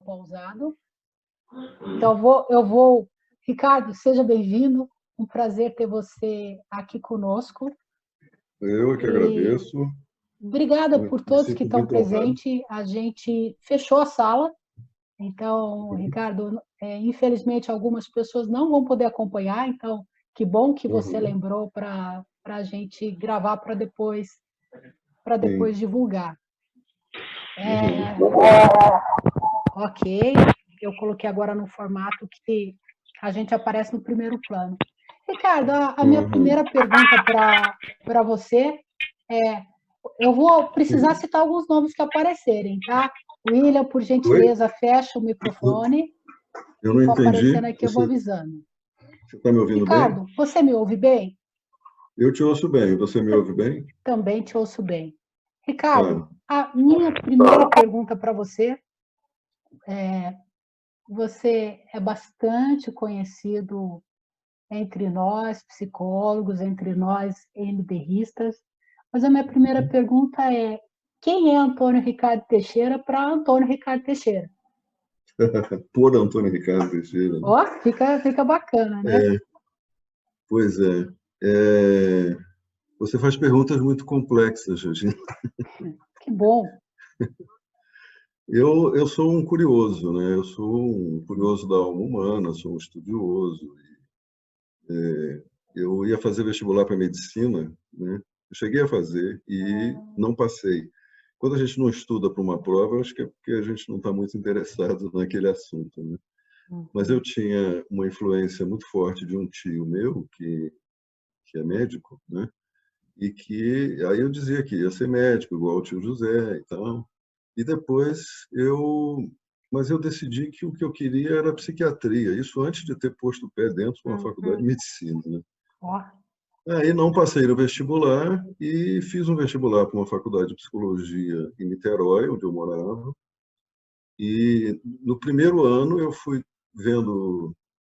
pausado. Então, Ricardo, seja bem-vindo. Um prazer ter você aqui conosco. Eu que agradeço. Obrigada por todos que estão muito honrado. presentes. A gente fechou a sala. Então, Ricardo, infelizmente, algumas pessoas não vão poder acompanhar. Então, que bom que você lembrou para a gente gravar para depois divulgar. Ok, eu coloquei agora no formato que a gente aparece no primeiro plano. Ricardo, a minha primeira pergunta para você é: eu vou precisar citar alguns nomes que aparecerem, tá? William, por gentileza, fecha o microfone. Eu não entendi. Aparecendo aqui, eu vou avisando. Você está me ouvindo Ricardo, bem? você me ouve bem? Eu te ouço bem. Você me ouve bem? Também te ouço bem. Ricardo, a minha primeira pergunta para você é: você é bastante conhecido entre nós, psicólogos, entre nós, MDRistas, mas a minha primeira pergunta é: quem é Antônio Ricardo Teixeira para Antônio Ricardo Teixeira? Por Antônio Ricardo Teixeira. Ó, fica bacana, né? Pois é. Você faz perguntas muito complexas, Georgina. Que bom. Eu sou um curioso, né? Eu sou um curioso da alma humana, sou um estudioso. Eu ia fazer vestibular para medicina, né? Eu cheguei a fazer e não passei. Quando a gente não estuda para uma prova, eu acho que é porque a gente não está muito interessado naquele assunto, né? Mas eu tinha uma influência muito forte de um tio meu que é médico, né? E que aí eu dizia que ia ser médico, igual o tio José e tal. E depois mas eu decidi que o que eu queria era psiquiatria, isso antes de ter posto o pé dentro de uma faculdade de medicina, né? Aí não passei no vestibular e fiz um vestibular para uma faculdade de psicologia em Niterói, onde eu morava. E no primeiro ano eu fui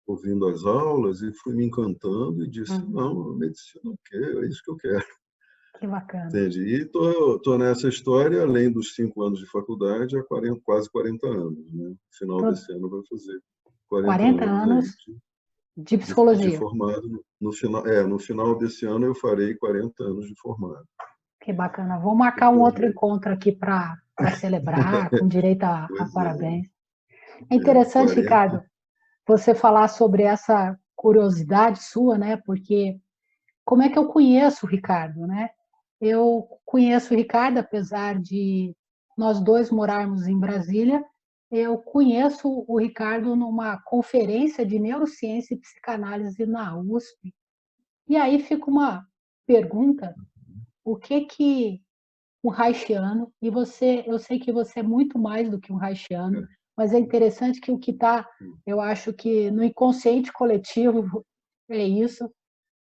ouvindo as aulas e fui me encantando e disse, não, medicina o quê? É isso que eu quero. Que bacana. Entendi. E estou nessa história, além dos 5 anos de faculdade, há quase 40 anos. Né? No final desse ano vai fazer 40 anos de psicologia. De formado. No final desse ano eu farei 40 anos de formado. Que bacana. Vou marcar um outro encontro aqui para celebrar, com direito a parabéns. É interessante, Ricardo, você falar sobre essa curiosidade sua, né? Porque como é que eu conheço o Ricardo, né? Eu conheço o Ricardo, apesar de nós dois morarmos em Brasília, eu conheço o Ricardo numa conferência de neurociência e psicanálise na USP. E aí fica uma pergunta: o que um haitiano, e eu sei que você é muito mais do que um haitiano, mas é interessante que o que está, eu acho que no inconsciente coletivo é isso,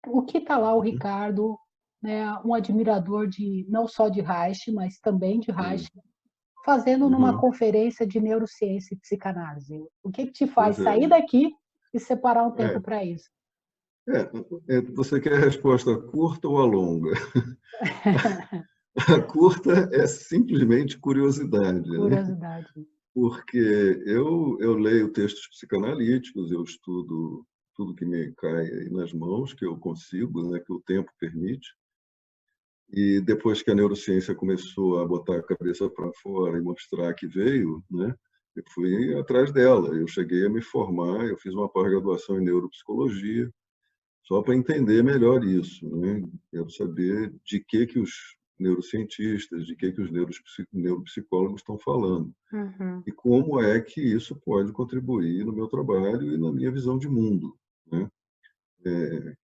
o que está lá o Ricardo, né, um admirador não só de Reich, mas também de Reich, fazendo numa conferência de neurociência e psicanálise. O que te faz sair daqui e separar um tempo para isso? Você quer a resposta curta ou a longa? A curta é simplesmente curiosidade. Curiosidade. Né? Porque eu leio textos psicanalíticos, eu estudo tudo que me cai aí nas mãos, que eu consigo, né, que o tempo permite. E depois que a neurociência começou a botar a cabeça para fora e mostrar que veio, né, eu fui atrás dela. Eu cheguei a me formar, eu fiz uma pós-graduação em neuropsicologia, só para entender melhor isso, né? Quero saber de que os neurocientistas, de que os neuropsicólogos estão falando. E como é que isso pode contribuir no meu trabalho e na minha visão de mundo, né?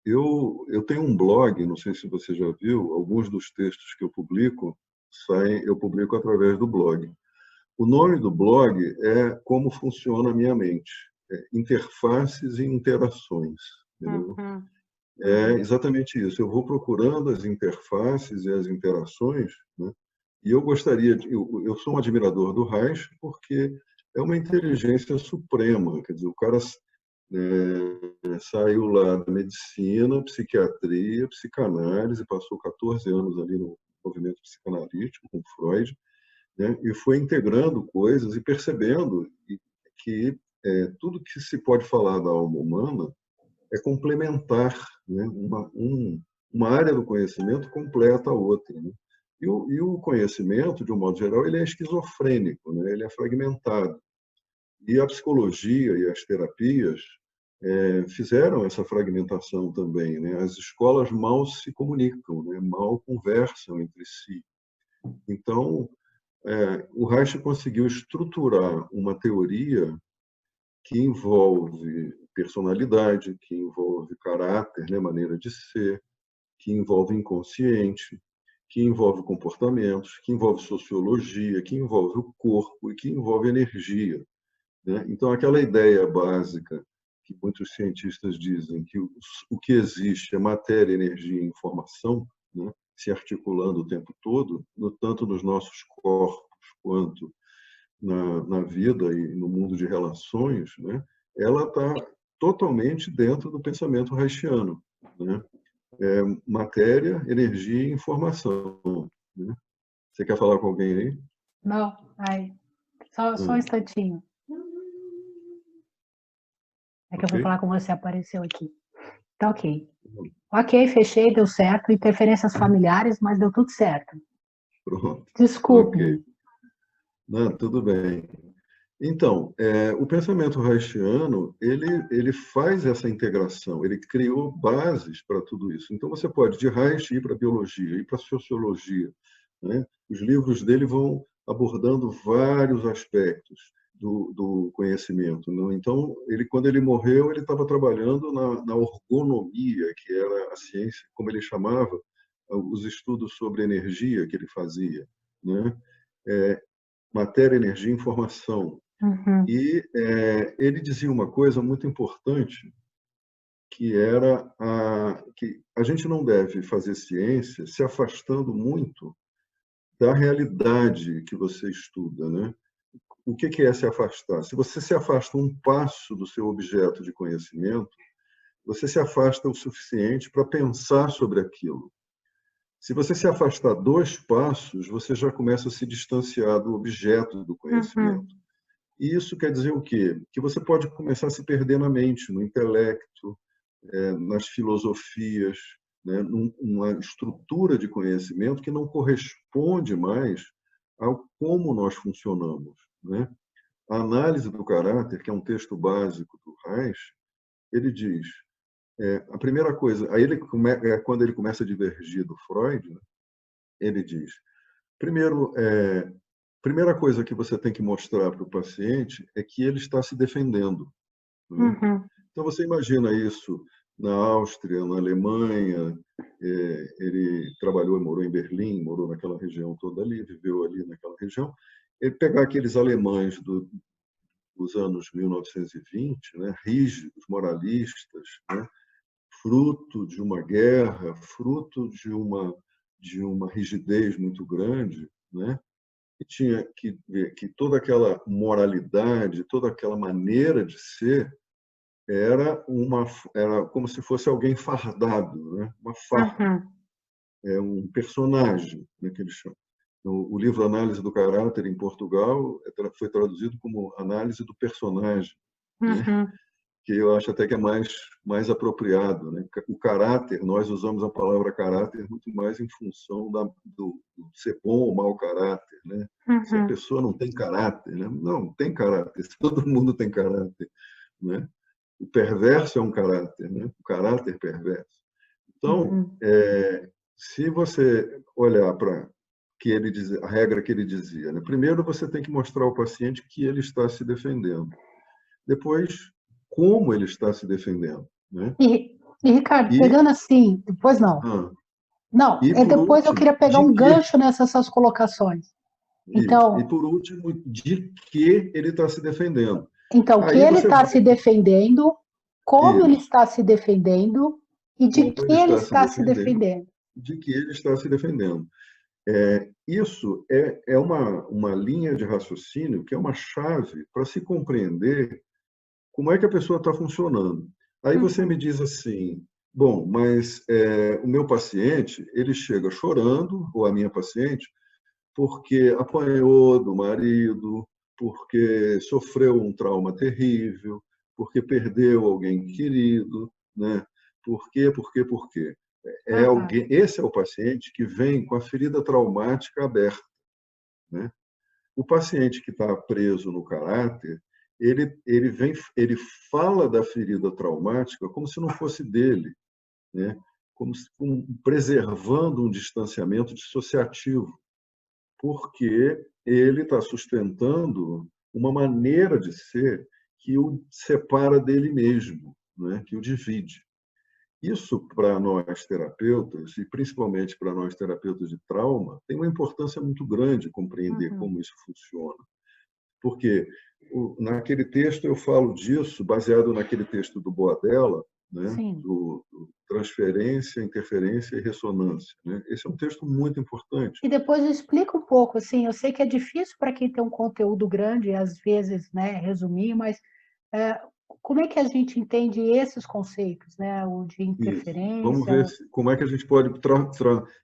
Eu tenho um blog, não sei se você já viu, alguns dos textos que eu publico através do blog. O nome do blog é Como Funciona a Minha Mente, Interfaces e Interações. Entendeu? É exatamente isso. Eu vou procurando as interfaces e as interações, né? E eu gostaria eu sou um admirador do Reich porque é uma inteligência suprema, quer dizer, o cara saiu lá da medicina, psiquiatria, psicanálise, passou 14 anos ali no movimento psicanalítico com Freud, né? E foi integrando coisas e percebendo que tudo que se pode falar da alma humana é complementar, né? Uma área do conhecimento completa a outra, né? E o conhecimento, de um modo geral, ele é esquizofrênico, né? Ele é fragmentado. E a psicologia e as terapias fizeram essa fragmentação também, né? As escolas mal se comunicam, né? Mal conversam entre si. Então, o Reich conseguiu estruturar uma teoria que envolve personalidade, que envolve caráter, né? Maneira de ser, que envolve inconsciente, que envolve comportamentos, que envolve sociologia, que envolve o corpo e que envolve energia, né? Então, aquela ideia básica que muitos cientistas dizem que o que existe é matéria, energia e informação, né? Se articulando o tempo todo, tanto nos nossos corpos quanto na vida e no mundo de relações, né? Ela está totalmente dentro do pensamento reichiano, né? Matéria, energia e informação, né? Você quer falar com alguém aí? Não, ai, só um instantinho. É que eu fui Ok? falar com você, apareceu aqui. Tá ok. Ok, fechei, deu certo. Interferências familiares, mas deu tudo certo. Pronto. Desculpe. Ok. Não, tudo bem. Então, o pensamento reichiano, ele faz essa integração, ele criou bases para tudo isso. Então, você pode, de Reich, ir para a biologia, ir para a sociologia, né? Os livros dele vão abordando vários aspectos do conhecimento, né? Então, quando ele morreu, ele estava trabalhando na orgonomia, que era a ciência, como ele chamava, os estudos sobre energia que ele fazia, né? Matéria, energia e informação. Uhum. E ele dizia uma coisa muito importante, que era que a gente não deve fazer ciência se afastando muito da realidade que você estuda, né? O que é se afastar? Se você se afasta um passo do seu objeto de conhecimento, você se afasta o suficiente para pensar sobre aquilo. Se você se afastar 2 passos, você já começa a se distanciar do objeto do conhecimento. Uhum. E isso quer dizer o quê? Que você pode começar a se perder na mente, no intelecto, nas filosofias, né? Numa estrutura de conhecimento que não corresponde mais ao como nós funcionamos, né? A análise do caráter, que é um texto básico do Reich, ele diz, a primeira coisa, aí quando ele começa a divergir do Freud, né? Ele diz, primeiro, primeira coisa que você tem que mostrar para o paciente é que ele está se defendendo, né? Uhum. Então, você imagina isso na Áustria, na Alemanha, ele trabalhou e morou em Berlim, morou naquela região toda ali, viveu ali naquela região. Ele pegar aqueles alemães dos anos 1920, né, rígidos, moralistas, né, fruto de uma guerra, fruto de uma rigidez muito grande, né, e tinha que ver que toda aquela moralidade, toda aquela maneira de ser era como se fosse alguém fardado, né? Uma farda, Uhum. um personagem, né, que eles chamam. O livro Análise do Caráter em Portugal foi traduzido como Análise do Personagem, né? Uhum. Que eu acho até que é mais apropriado, né? O caráter, nós usamos a palavra caráter muito mais em função do ser bom ou mau caráter, né? Se a Uhum. pessoa não tem caráter, né? Não, tem caráter, todo mundo tem caráter, né? O perverso é um caráter, né? O caráter perverso. Então, Uhum. se você olhar para a regra que ele dizia, né? Primeiro você tem que mostrar ao paciente que ele está se defendendo. Depois, como ele está se defendendo, né? E, Ricardo, E, pegando assim, depois não. ah, Não, e por depois eu último, queria pegar um gancho nessas suas colocações. e Então, por último, de que ele está se defendendo. que Aí ele você está vai se defendendo, como ele isso, está se defendendo e de como que ele ele está se está se defendendo, defendendo. de que ele está se defendendo. Isso é uma linha de raciocínio que é uma chave para se compreender como é que a pessoa está funcionando. Aí você me Uhum. diz assim, bom, mas o meu paciente, ele chega chorando, ou a minha paciente, porque apanhou do marido, porque sofreu um trauma terrível, porque perdeu alguém querido, né? Por quê, por quê, por quê? Esse é o paciente que vem com a ferida traumática aberta, né? O paciente que está preso no caráter, ele fala da ferida traumática como se não fosse dele, né? Como preservando um distanciamento dissociativo, porque ele está sustentando uma maneira de ser que o separa dele mesmo, né? Que o divide. Isso, para nós terapeutas, e principalmente para nós terapeutas de trauma, tem uma importância muito grande compreender como isso funciona. Porque naquele texto eu falo disso, baseado naquele texto do Boadella, né? do transferência, interferência e ressonância. Né? Esse é um texto muito importante. E depois explica um pouco, assim, eu sei que é difícil para quem tem um conteúdo grande, às vezes, né, resumir, mas como é que a gente entende esses conceitos, né, o de interferência? Isso. Vamos ver como é que a gente pode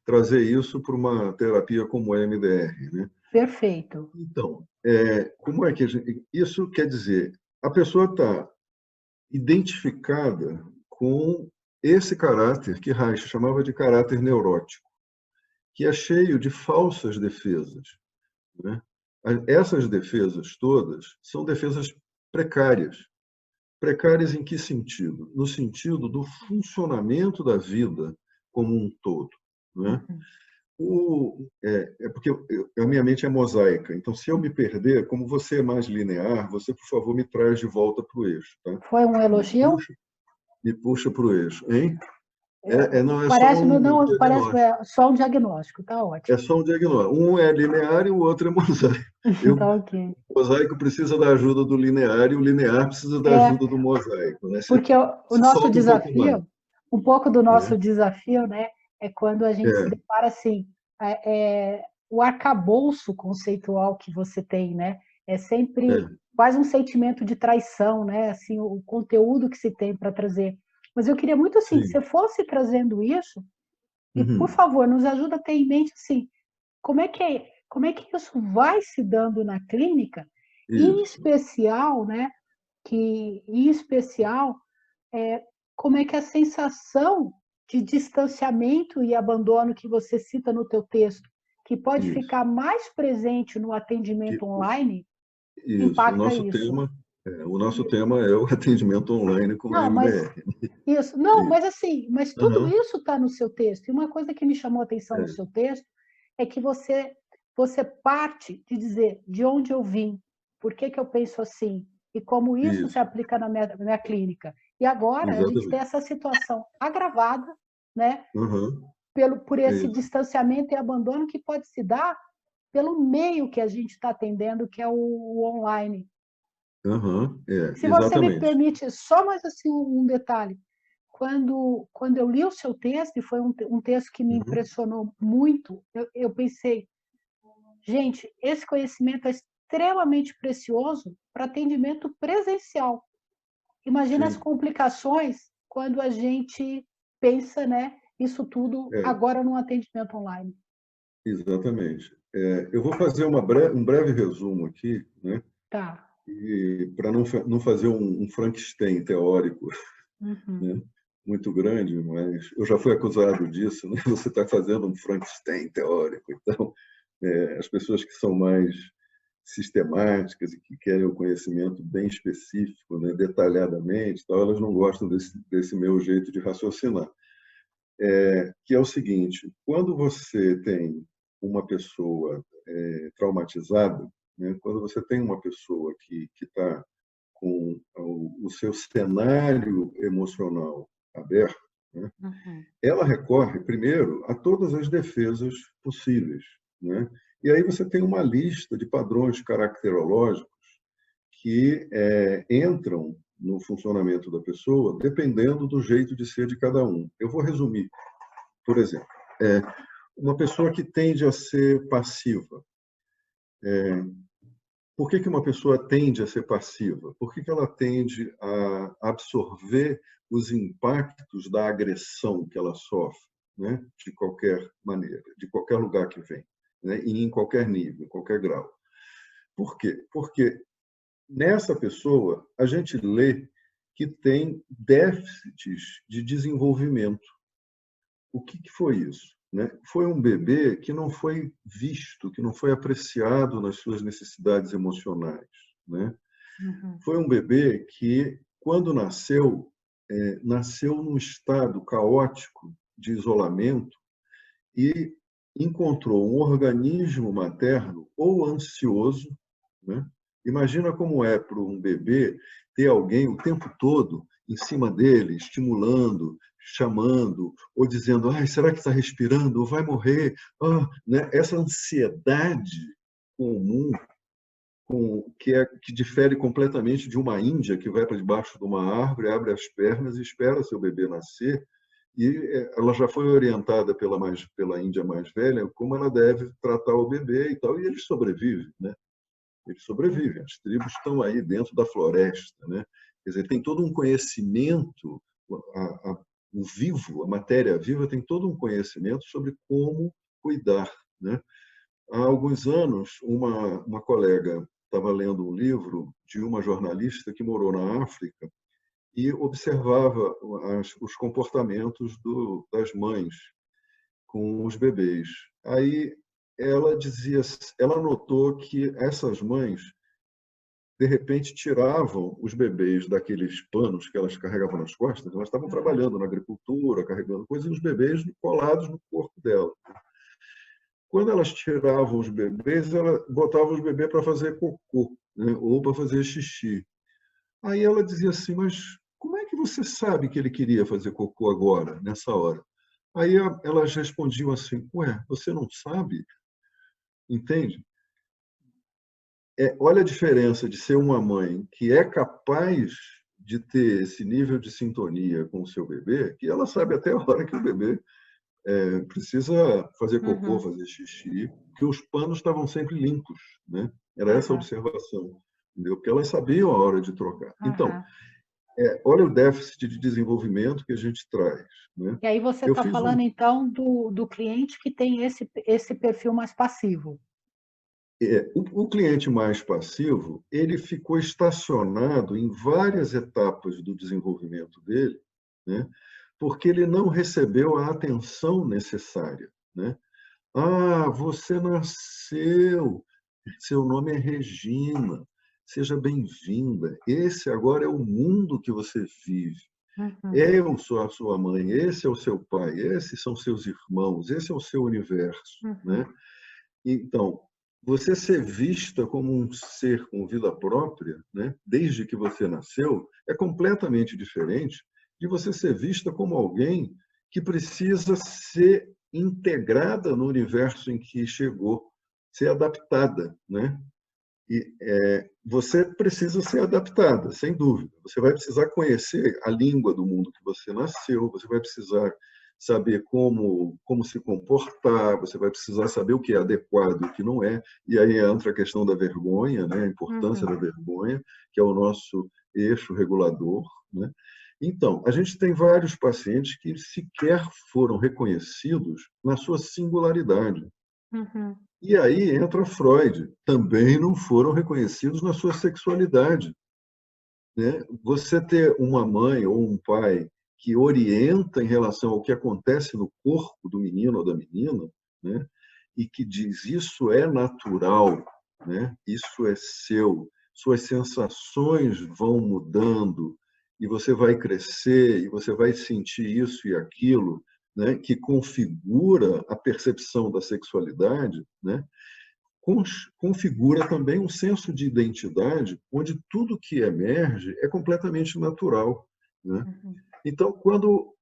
trazer isso para uma terapia como o MDR. Né? Perfeito. Então, como é que isso quer dizer? A pessoa está identificada com esse caráter que Reich chamava de caráter neurótico, que é cheio de falsas defesas. Né? Essas defesas todas são defesas precárias. Precárias em que sentido? No sentido do funcionamento da vida como um todo. Né? Porque a minha mente é mosaica, então se eu me perder, como você é mais linear, você, por favor, me traz de volta para o eixo. Tá? Foi um elogio? Me puxa para o eixo, hein? Não, é só Parece, um não, parece diagnóstico. só um diagnóstico, tá ótimo. É só um diagnóstico. Um é linear e o outro é mosaico. Tá ok. O mosaico precisa da ajuda do linear e o linear precisa da ajuda do mosaico. Né? Porque o Se nosso solta um pouco mais. desafio, um pouco do nosso desafio, né, é quando a gente se depara assim, o arcabouço conceitual que você tem, né, é sempre quase um sentimento de traição, né, assim, o conteúdo que se tem para trazer. Mas eu queria muito assim que você fosse trazendo isso e, por favor, nos ajuda a ter em mente assim, como é que isso vai se dando na clínica, em especial, né, em especial, como é que a sensação de distanciamento e abandono que você cita no teu texto, que pode ficar mais presente no atendimento online, Isso. impacta isso. O nosso tema é o atendimento online com Não, mas MDR. isso, não, mas assim, mas tudo Uhum. isso está no seu texto. E uma coisa que me chamou a atenção no seu texto é que você parte de dizer de onde eu vim, por que eu penso assim e como isso se aplica na minha clínica. E agora a gente tem essa situação agravada, né, Uhum. por esse distanciamento e abandono que pode se dar pelo meio que a gente está atendendo, que é o online. Uhum. Se você me Exatamente. permite, só mais assim um detalhe. Quando eu li o seu texto, e foi um texto que me impressionou muito, eu pensei, gente, esse conhecimento é extremamente precioso para atendimento presencial. Imagina as complicações quando a gente pensa, né, isso tudo agora no atendimento online. Exatamente. Eu vou fazer um breve resumo aqui, né? Tá. E para não fazer um Frankenstein teórico, né? Muito grande, mas eu já fui acusado disso, né? Você está fazendo um Frankenstein teórico. Então, as pessoas que são mais sistemáticas e que querem o conhecimento bem específico, né? Detalhadamente, então, elas não gostam desse meu jeito de raciocinar. Que é o seguinte: quando você tem uma pessoa traumatizada, né? Quando você tem uma pessoa que está com o seu cenário emocional aberto, né? Ela recorre primeiro a todas as defesas possíveis, né? E aí você tem uma lista de padrões caracterológicos que entram no funcionamento da pessoa dependendo do jeito de ser de cada um. Eu vou resumir. Por exemplo, uma pessoa que tende a ser passiva. Por que uma pessoa tende a ser passiva? Por que ela tende a absorver os impactos da agressão que ela sofre, né? De qualquer maneira, de qualquer lugar que vem, né? E em qualquer nível, em qualquer grau? Por quê? Porque nessa pessoa a gente lê que tem déficits de desenvolvimento. O que foi isso? Né? Foi um bebê que não foi visto, que não foi apreciado nas suas necessidades emocionais. Né? Uhum. Foi um bebê que, quando nasceu, nasceu num estado caótico de isolamento e encontrou um organismo materno ou ansioso, né? Imagina como é para um bebê ter alguém o tempo todo em cima dele, estimulando, chamando, ou dizendo: "Ai, será que está respirando? Ou vai morrer?" Ah, né? Essa ansiedade comum, que difere completamente de uma índia que vai para debaixo de uma árvore, abre as pernas e espera seu bebê nascer, e ela já foi orientada pela índia mais velha como ela deve tratar o bebê e tal, e eles sobrevivem, né? Eles sobrevivem. As tribos estão aí dentro da floresta, né? Quer dizer, tem todo um conhecimento, o vivo, a matéria viva tem todo um conhecimento sobre como cuidar, né? Há alguns anos, uma colega estava lendo um livro de uma jornalista que morou na África e observava os comportamentos das mães com os bebês. Aí ela notou que essas mães de repente tiravam os bebês daqueles panos que elas carregavam nas costas. Elas estavam trabalhando na agricultura, carregando coisas, e os bebês colados no corpo dela. Quando elas tiravam os bebês, ela botava os bebês para fazer cocô, né? Ou para fazer xixi. Aí ela dizia assim: mas como é que você sabe que ele queria fazer cocô agora, nessa hora? Aí elas respondiam assim: ué, você não sabe? Entende? Olha a diferença de ser uma mãe que é capaz de ter esse nível de sintonia com o seu bebê, que ela sabe até a hora que o bebê precisa fazer cocô, Uhum. fazer xixi, que os panos estavam sempre limpos, né? Era essa a Uhum. observação, entendeu? Porque elas sabiam a hora de trocar. Então, Uhum. olha o déficit de desenvolvimento que a gente traz, né? E aí você Eu está fiz um falando, então, do cliente que tem esse perfil mais passivo. o cliente mais passivo, ele ficou estacionado em várias etapas do desenvolvimento dele, né? Porque ele não recebeu a atenção necessária, né? Ah, você nasceu, seu nome é Regina, seja bem-vinda. Esse agora é o mundo que você vive. Uhum. Eu sou a sua mãe, esse é o seu pai, esses são seus irmãos, esse é o seu universo, né? Uhum. Então, você ser vista como um ser com vida própria, né, desde que você nasceu, é completamente diferente de você ser vista como alguém que precisa ser integrada no universo em que chegou, ser adaptada, né? E você precisa ser adaptada, sem dúvida. Você vai precisar conhecer a língua do mundo que você nasceu, você vai precisar saber como se comportar, você vai precisar saber o que é adequado e o que não é. E aí entra a questão da vergonha, né? A importância da Uhum. vergonha, que é o nosso eixo regulador, né? Então, a gente tem vários pacientes que sequer foram reconhecidos na sua singularidade. Uhum. E aí entra Freud, também não foram reconhecidos na sua sexualidade, né? Você ter uma mãe ou um pai que orienta em relação ao que acontece no corpo do menino ou da menina, né? E que diz isso é natural, né? Isso é seu, suas sensações vão mudando e você vai crescer e você vai sentir isso e aquilo, né? Que configura a percepção da sexualidade, né? Configura também um senso de identidade onde tudo que emerge é completamente natural, né? Uhum. Então,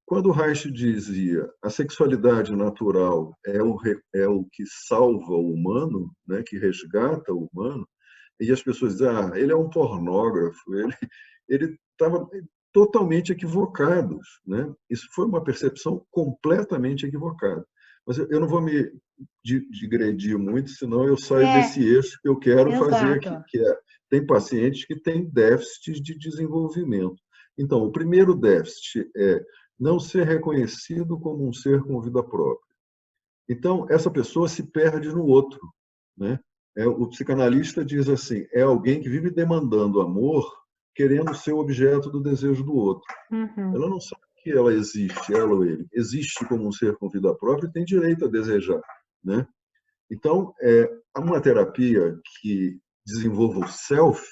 quando Reich dizia a sexualidade natural é o que salva o humano, né, que resgata o humano, e as pessoas dizem, ah, ele é um pornógrafo, ele estava totalmente equivocados, né? Isso foi uma percepção completamente equivocada. Mas eu não vou me digredir muito, senão eu saio É, desse eixo que eu quero fazer aqui, exato. que é, tem pacientes que têm déficits de desenvolvimento. Então, o primeiro déficit é não ser reconhecido como um ser com vida própria. Então, essa pessoa se perde no outro, né? O psicanalista diz assim, é alguém que vive demandando amor, querendo ser o objeto do desejo do outro. Uhum. Ela não sabe que ela existe, ela ou ele, existe como um ser com vida própria e tem direito a desejar, né? Então, uma terapia que desenvolva o self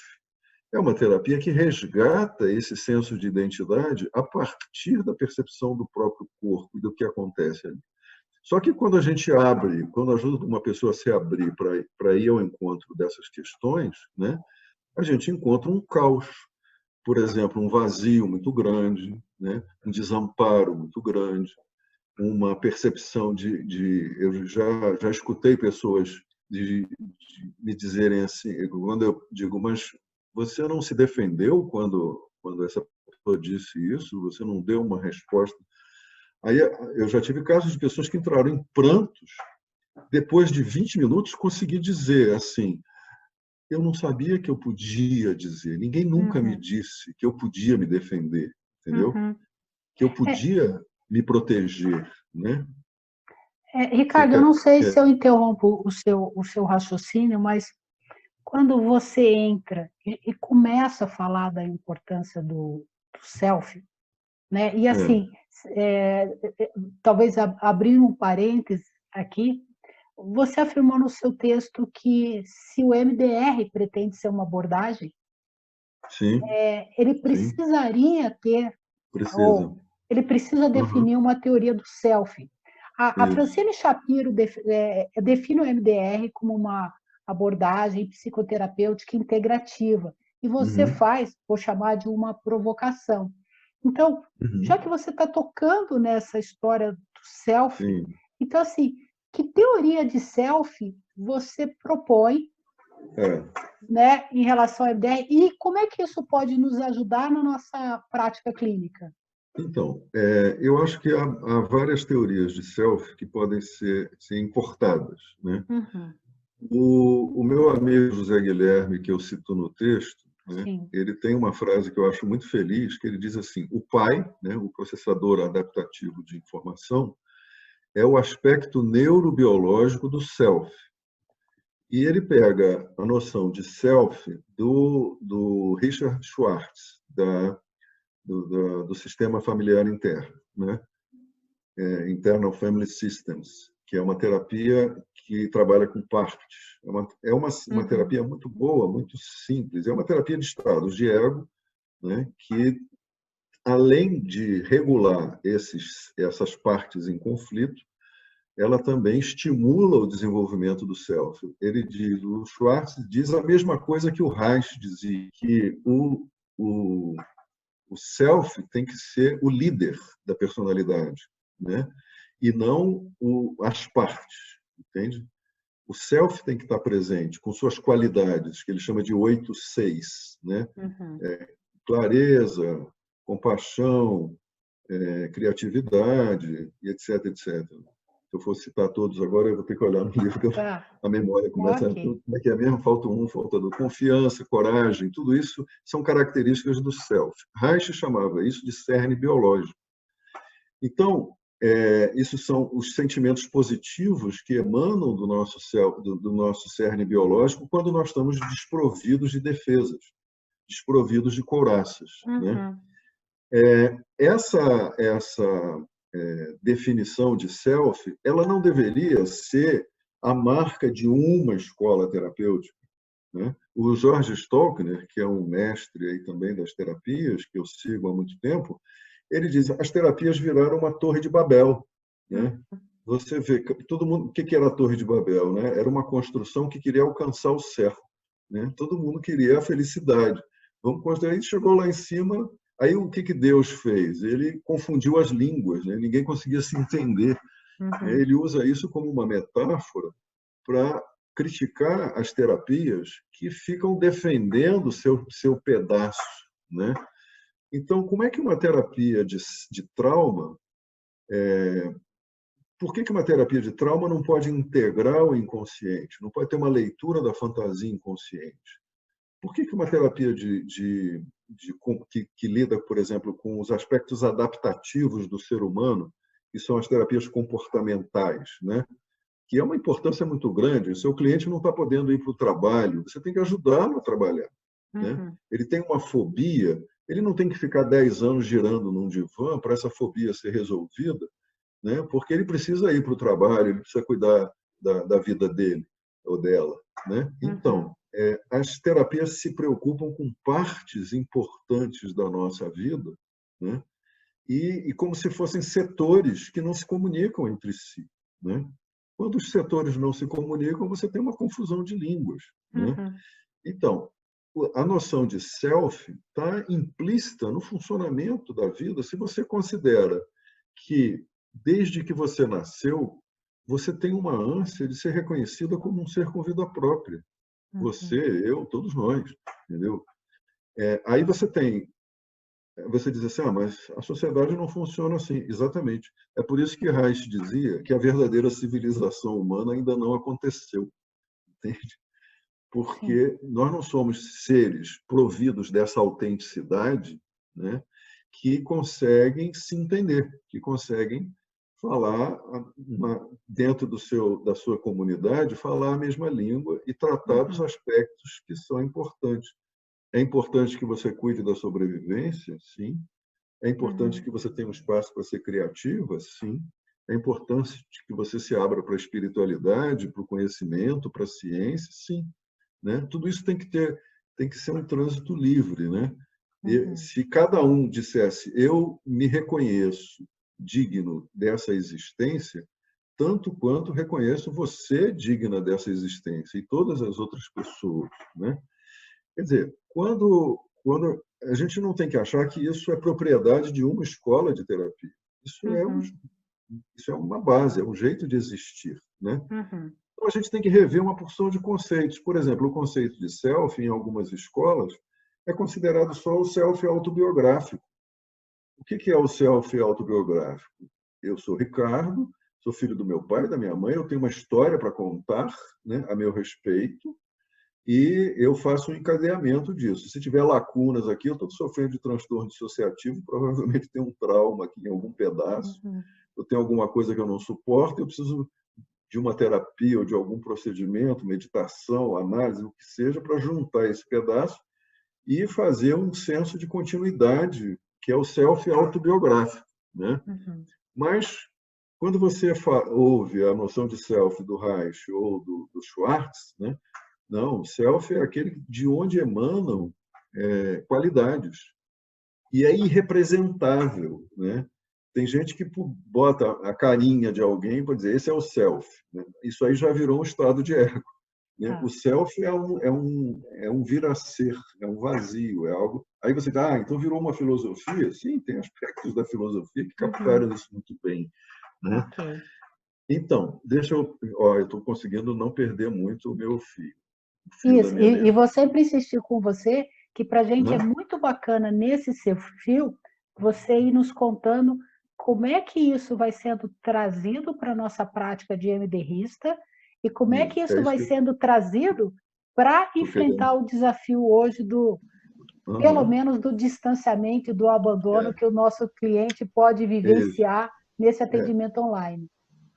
é uma terapia que resgata esse senso de identidade a partir da percepção do próprio corpo e do que acontece ali. Só que quando a gente abre, quando ajuda uma pessoa a se abrir para ir ao encontro dessas questões, né, a gente encontra um caos, por exemplo, um vazio muito grande, né, um desamparo muito grande, uma percepção eu já escutei pessoas me dizerem assim, quando eu digo, mas você não se defendeu quando essa pessoa disse isso, você não deu uma resposta. Aí eu já tive casos de pessoas que entraram em prantos, depois de 20 minutos consegui dizer assim, eu não sabia que eu podia dizer, ninguém nunca me Uhum. disse que eu podia me defender, entendeu? Uhum. Que eu É, podia me proteger, né? Você Ricardo, eu não quer, sei se eu interrompo o seu raciocínio, mas quando você entra e começa a falar da importância do self, né? E é, assim, é, talvez abrindo um parênteses aqui, você afirmou no seu texto que se o MDR pretende ser uma abordagem, sim, ele sim, precisaria ter, precisa. ou ele precisa Uhum, definir uma teoria do self. A isso. Francine Shapiro define o MDR como uma abordagem psicoterapêutica integrativa, e você Uhum, faz, vou chamar de uma provocação. Então, já uhum, que você está tocando nessa história do self, sim, então, assim, que teoria de self você propõe, é. né, em relação ao MDR e como é que isso pode nos ajudar na nossa prática clínica? Então, eu acho que há várias teorias de self que podem ser importadas, né? Uhum, O meu amigo José Guilherme, que eu cito no texto, né, sim. ele tem uma frase que eu acho muito feliz, que ele diz assim: o pai, né, o processador adaptativo de informação, é o aspecto neurobiológico do self. E ele pega a noção de self do Richard Schwartz, do sistema familiar interno, né? Internal Family Systems, que é uma terapia que trabalha com partes. É uma Uhum, terapia muito boa, muito simples. É uma terapia de estados de ego, né, que, além de regular essas partes em conflito, ela também estimula o desenvolvimento do self. O Schwartz diz a mesma coisa que o Reich dizia, que o, o self tem que ser o líder da personalidade, né? E não as partes, entende? O self tem que estar presente com suas qualidades, que ele chama de 8 6, né? uhum. Clareza, compaixão, criatividade, e etc, etc. Se eu for citar todos agora, eu vou ter que olhar no livro, porque Tá, a memória começa a... ok. Como é que é mesmo? Falta um, falta do confiança, coragem, tudo isso são características do self. Reich chamava isso de cerne biológico. Então, isso são os sentimentos positivos que emanam do nosso cerne biológico quando nós estamos desprovidos de defesas, desprovidos de couraças, né? Uhum, Essa definição de self, ela não deveria ser a marca de uma escola terapêutica, né? O George Stalkner, que é um mestre aí também das terapias, que eu sigo há muito tempo, ele diz: as terapias viraram uma torre de Babel, né? Você vê todo mundo, o que era a Torre de Babel, né? Era uma construção que queria alcançar o céu, né? Todo mundo queria a felicidade. Vamos construir. Aí chegou lá em cima, aí o que Deus fez? Ele confundiu as línguas, né? Ninguém conseguia se entender. Né? uhum. Ele usa isso como uma metáfora para criticar as terapias que ficam defendendo seu pedaço, né? Então, como é que uma terapia de trauma, por que uma terapia de trauma não pode integrar o inconsciente? Não pode ter uma leitura da fantasia inconsciente? Por que uma terapia que lida, por exemplo, com os aspectos adaptativos do ser humano, que são as terapias comportamentais, né? que é uma importância muito grande. O seu cliente não está podendo ir para o trabalho, você tem que ajudá-lo a trabalhar, né? Ele tem uma fobia, ele não tem que ficar 10 anos girando num divã para essa fobia ser resolvida, né? Porque ele precisa ir para o trabalho, ele precisa cuidar da vida dele ou dela, né? Então, as terapias se preocupam com partes importantes da nossa vida, né? E como se fossem setores que não se comunicam entre si, né? Quando os setores não se comunicam, você tem uma confusão de línguas, né? Então, a noção de self está implícita no funcionamento da vida se você considera que, desde que você nasceu, você tem uma ânsia de ser reconhecida como um ser com vida própria. Você, eu, todos nós, entendeu? Aí você diz assim, mas a sociedade não funciona assim. Exatamente. É por isso que Reich dizia que a verdadeira civilização humana ainda não aconteceu, entende? Porque nós não somos seres providos dessa autenticidade, né, que conseguem se entender, que conseguem falar dentro da sua comunidade, falar a mesma língua e tratar dos aspectos que são importantes. É importante que você cuide da sobrevivência, sim. É importante que você tenha um espaço para ser criativa, sim. É importante que você se abra para a espiritualidade, para o conhecimento, para a ciência, sim, né? Tudo isso tem que ser um trânsito livre, né? E se cada um dissesse, eu me reconheço digno dessa existência, tanto quanto reconheço você digna dessa existência e todas as outras pessoas, né? Quer dizer, quando a gente não tem que achar que isso é propriedade de uma escola de terapia. Isso é uma base, é um jeito de existir, né? Então, a gente tem que rever uma porção de conceitos. Por exemplo, o conceito de self, em algumas escolas, é considerado só o self autobiográfico. O que é o self autobiográfico? Eu sou Ricardo, sou filho do meu pai e da minha mãe, eu tenho uma história para contar, né, a meu respeito, e eu faço um encadeamento disso. Se tiver lacunas aqui, eu estou sofrendo de transtorno dissociativo, provavelmente tem um trauma aqui em algum pedaço, eu tenho alguma coisa que eu não suporto, eu preciso de uma terapia ou de algum procedimento, meditação, análise, o que seja, para juntar esse pedaço e fazer um senso de continuidade, que é o self autobiográfico, né? Mas quando você ouve a noção de self do Reich ou do Schwartz, né? Não, o self é aquele de onde emanam qualidades e é irrepresentável, né? Tem gente que bota a carinha de alguém para dizer esse é o self, né? Isso aí já virou um estado de ego, né? O self é um vir a ser, é um vazio, é algo. Aí você diz, então virou uma filosofia? Sim, tem aspectos da filosofia que captaram isso muito bem, né? Então, eu estou conseguindo não perder muito o meu fio. Isso, e vou sempre insistir com você que para a gente é muito bacana nesse seu fio você ir nos contando como é que isso vai sendo trazido para a nossa prática de MDRista e como é que isso vai sendo trazido para enfrentar o desafio hoje pelo menos do distanciamento e do abandono que o nosso cliente pode vivenciar nesse atendimento online.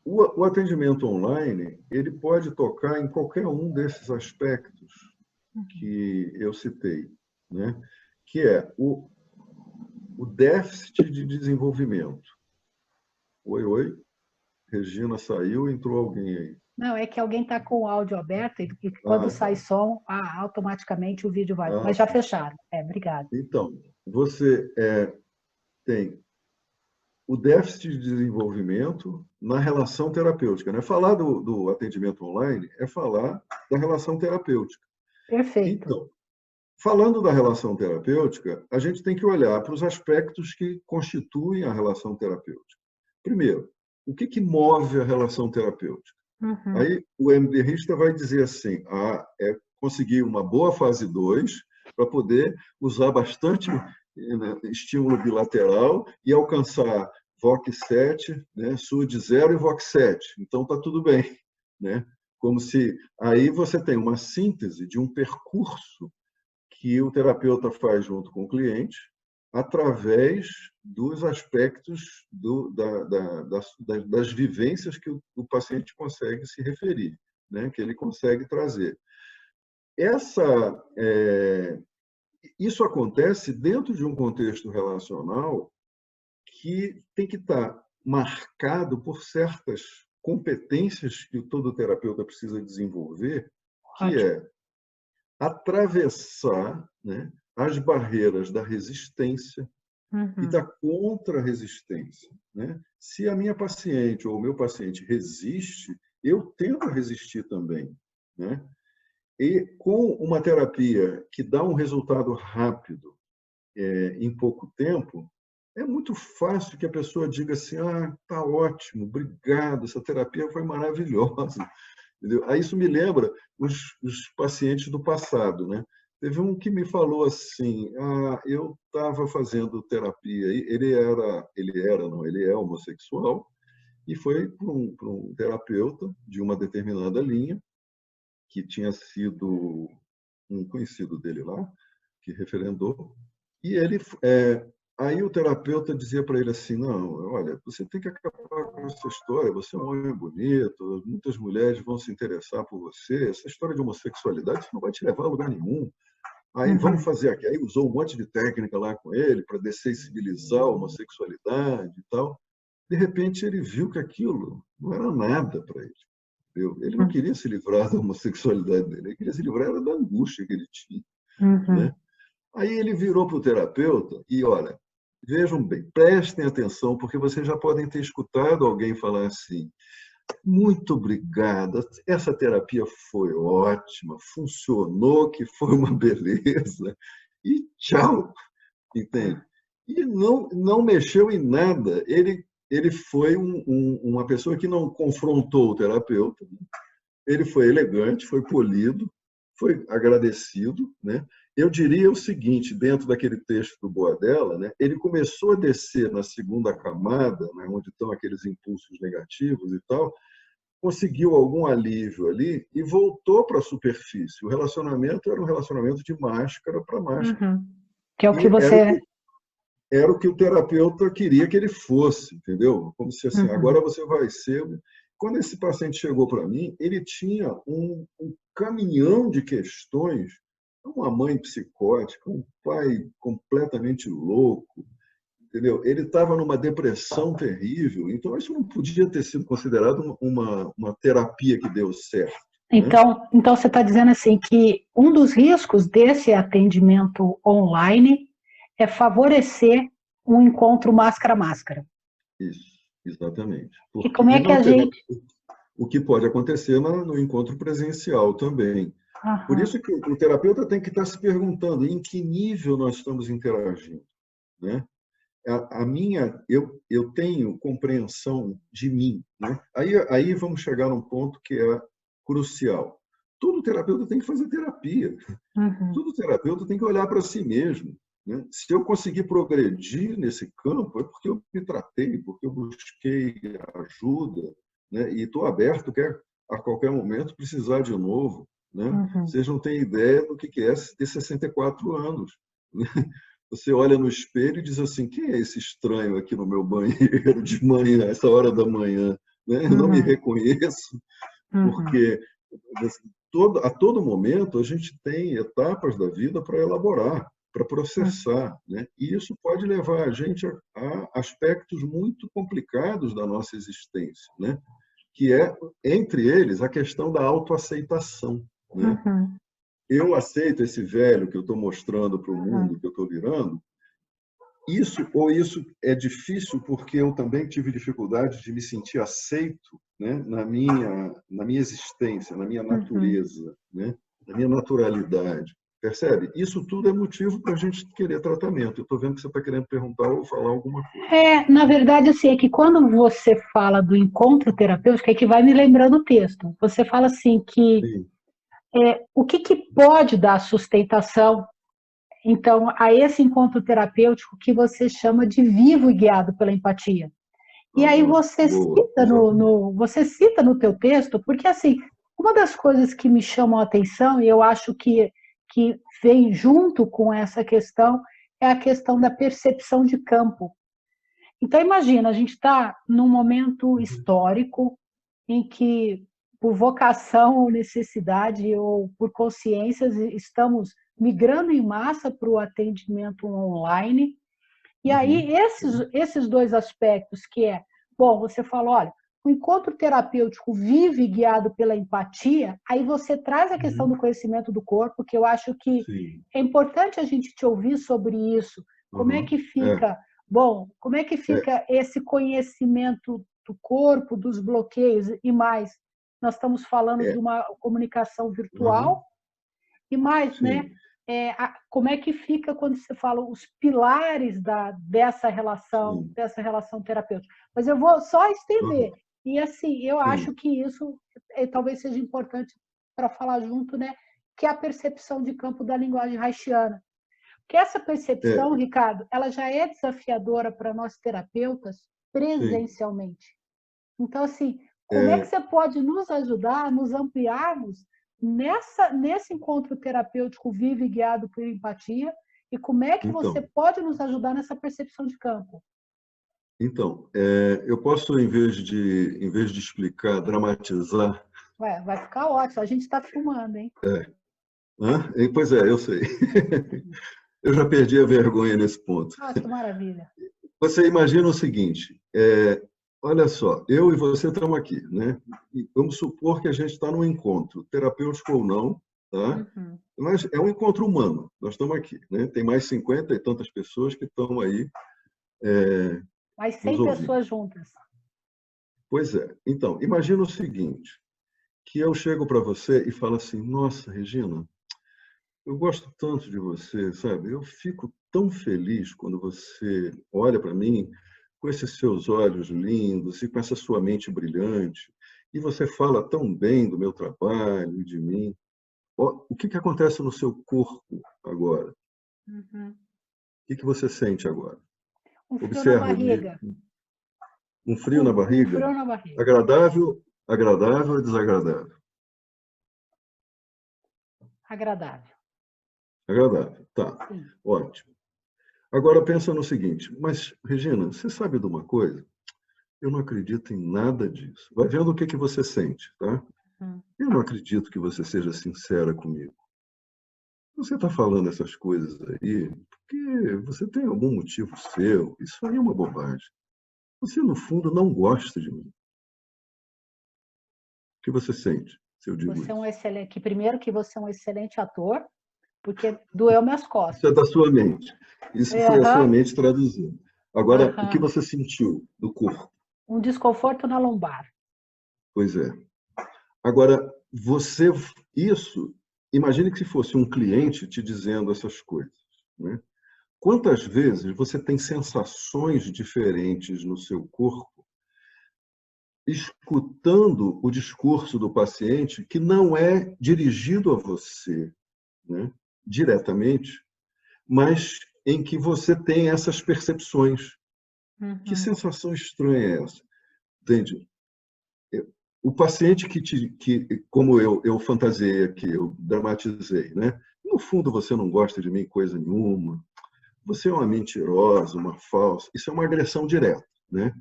O atendimento online, ele pode tocar em qualquer um desses aspectos que eu citei, né? Que é o déficit de desenvolvimento. Oi, Regina saiu, entrou alguém aí. Não, é que alguém está com o áudio aberto e quando sai som, automaticamente o vídeo vai. Mas já fecharam. Obrigada. Então, você tem o déficit de desenvolvimento na relação terapêutica, né? Falar do atendimento online é falar da relação terapêutica. Perfeito. Então, falando da relação terapêutica, a gente tem que olhar para os aspectos que constituem a relação terapêutica. Primeiro, o que move a relação terapêutica? Aí o MDRista vai dizer assim, é conseguir uma boa fase 2 para poder usar bastante estímulo bilateral e alcançar VOC7, né, SUD 0 e VOC7. Então está tudo bem, né? Como se aí você tem uma síntese de um percurso que o terapeuta faz junto com o cliente, através dos aspectos das vivências que o paciente consegue se referir, né? Que ele consegue trazer. Isso acontece dentro de um contexto relacional que tem que estar marcado por certas competências que todo terapeuta precisa desenvolver, que é atravessar, né, as barreiras da resistência e da contra-resistência, né? Se a minha paciente ou o meu paciente resiste, eu tento resistir também, né? E com uma terapia que dá um resultado rápido, em pouco tempo, é muito fácil que a pessoa diga assim: ah, tá ótimo, obrigado, essa terapia foi maravilhosa. Entendeu? Aí isso me lembra os pacientes do passado, né? Teve um que me falou assim: ah, eu estava fazendo terapia, ele é homossexual, e foi para um terapeuta de uma determinada linha, que tinha sido um conhecido dele lá, que referendou, e aí o terapeuta dizia para ele assim: não, olha, você tem que acabar com essa história, você é um homem bonito, muitas mulheres vão se interessar por você, essa história de homossexualidade não vai te levar a lugar nenhum. Aí vamos fazer aqui. Aí usou um monte de técnica lá com ele para dessensibilizar a homossexualidade e tal. De repente ele viu que aquilo não era nada para ele. Ele não queria se livrar da homossexualidade dele, ele queria se livrar da angústia que ele tinha, né? Aí ele virou para o terapeuta e, olha, vejam bem, prestem atenção, porque vocês já podem ter escutado alguém falar assim: muito obrigada, essa terapia foi ótima, funcionou, que foi uma beleza, e tchau, entende? E não mexeu em nada. Ele foi uma pessoa que não confrontou o terapeuta, ele foi elegante, foi polido, foi agradecido, né? Eu diria o seguinte, dentro daquele texto do Boadella, né, ele começou a descer na segunda camada, né, onde estão aqueles impulsos negativos e tal, conseguiu algum alívio ali e voltou para a superfície. O relacionamento era um relacionamento de máscara para máscara. Que é o que você... Era o que o terapeuta queria que ele fosse, entendeu? Como se assim, agora você vai ser... Quando esse paciente chegou para mim, ele tinha um caminhão de questões, uma mãe psicótica, um pai completamente louco, entendeu? Ele estava numa depressão terrível, então isso não podia ter sido considerado uma terapia que deu certo. Então você está dizendo assim que um dos riscos desse atendimento online é favorecer um encontro máscara-máscara. Isso, exatamente. E como é que a gente... O que pode acontecer no encontro presencial também. Por isso que o terapeuta tem que estar se perguntando em que nível nós estamos interagindo, né? Eu tenho compreensão de mim, né? Aí vamos chegar num ponto que é crucial. Todo terapeuta tem que fazer terapia. Todo terapeuta tem que olhar para si mesmo, né? Se eu conseguir progredir nesse campo, é porque eu me tratei, porque eu busquei ajuda, né? E estou aberto, quer a qualquer momento precisar de novo, né? Vocês não têm ideia do que é ter 64 anos. Né? Você olha no espelho e diz assim: quem é esse estranho aqui no meu banheiro de manhã, essa hora da manhã? Né? Eu não me reconheço, porque a todo momento a gente tem etapas da vida para elaborar, para processar, né? E isso pode levar a gente a aspectos muito complicados da nossa existência, né? Que é, entre eles, a questão da autoaceitação, né? Eu aceito esse velho que eu estou mostrando para o mundo, que eu estou virando. Isso é difícil porque eu também tive dificuldade de me sentir aceito, né, na minha existência, na minha natureza, né, na minha naturalidade. Percebe? Isso tudo é motivo para a gente querer tratamento. Eu estou vendo que você está querendo perguntar ou falar alguma coisa. Na verdade, assim, é que quando você fala do encontro terapêutico, é que vai me lembrando o texto. Você fala assim que o que pode dar sustentação, então, a esse encontro terapêutico que você chama de vivo e guiado pela empatia. E aí você cita no teu texto, porque assim, uma das coisas que me chamam a atenção, e eu acho que vem junto com essa questão, é a questão da percepção de campo. Então, imagina, a gente está num momento histórico em que, por vocação ou necessidade ou por consciências, estamos migrando em massa para o atendimento online. E aí, esses dois aspectos, que é, bom, você fala, olha, o encontro terapêutico vive guiado pela empatia, aí você traz a questão do conhecimento do corpo, que eu acho que é importante a gente te ouvir sobre isso. Como é que fica, bom, como é que fica esse conhecimento do corpo, dos bloqueios e mais? Nós estamos falando de uma comunicação virtual e mais, né? Como é que fica quando você fala os pilares dessa relação terapêutica? Mas eu vou só estender. E assim, eu acho que isso talvez seja importante para falar junto, né? Que é a percepção de campo da linguagem haitiana. Porque essa percepção, Ricardo, ela já é desafiadora para nós terapeutas presencialmente. Então, assim, como é que você pode nos ajudar, nos ampliarmos nesse encontro terapêutico vivo e guiado por empatia? E como é que você pode nos ajudar nessa percepção de campo? Então, eu posso, em vez de explicar, dramatizar. Vai ficar ótimo, a gente está filmando, hein? Pois é, eu sei. Eu já perdi a vergonha nesse ponto. Ah, que maravilha. Você imagina o seguinte, olha só, eu e você estamos aqui, né? E vamos supor que a gente está num encontro, terapêutico ou não, tá? Mas é um encontro humano, nós estamos aqui, né? Tem mais 50 e tantas pessoas que estão aí. Mais 100 pessoas juntas. Pois é. Então, imagina o seguinte, que eu chego para você e falo assim, nossa, Regina, eu gosto tanto de você, sabe? Eu fico tão feliz quando você olha para mim com esses seus olhos lindos e com essa sua mente brilhante, e você fala tão bem do meu trabalho e de mim. O que acontece no seu corpo agora? O que você sente agora? Um frio Observa na barriga. Um frio na barriga? Um frio na barriga. Agradável ou desagradável? Agradável. Agradável, tá. Sim. Ótimo. Agora pensa no seguinte, mas, Regina, você sabe de uma coisa? Eu não acredito em nada disso. Vai vendo o que você sente, tá? Eu não acredito que você seja sincera comigo. Você está falando essas coisas aí porque você tem algum motivo seu. Isso aí é uma bobagem. Você, no fundo, não gosta de mim. O que você sente se eu digo você é um isso? excelente, primeiro que você é um excelente ator, porque doeu minhas costas. Isso é da sua mente. Isso foi a sua mente traduzindo. Agora, o que você sentiu do corpo? Um desconforto na lombar. Pois é. Agora, imagine que se fosse um cliente te dizendo essas coisas, né? Quantas vezes você tem sensações diferentes no seu corpo, escutando o discurso do paciente que não é dirigido a você, né, diretamente, mas em que você tem essas percepções. Que sensação estranha é essa? Entende? O paciente como eu fantasiei aqui, eu dramatizei, né? No fundo, você não gosta de mim coisa nenhuma. Você é uma mentirosa, uma falsa. Isso é uma agressão direta, né?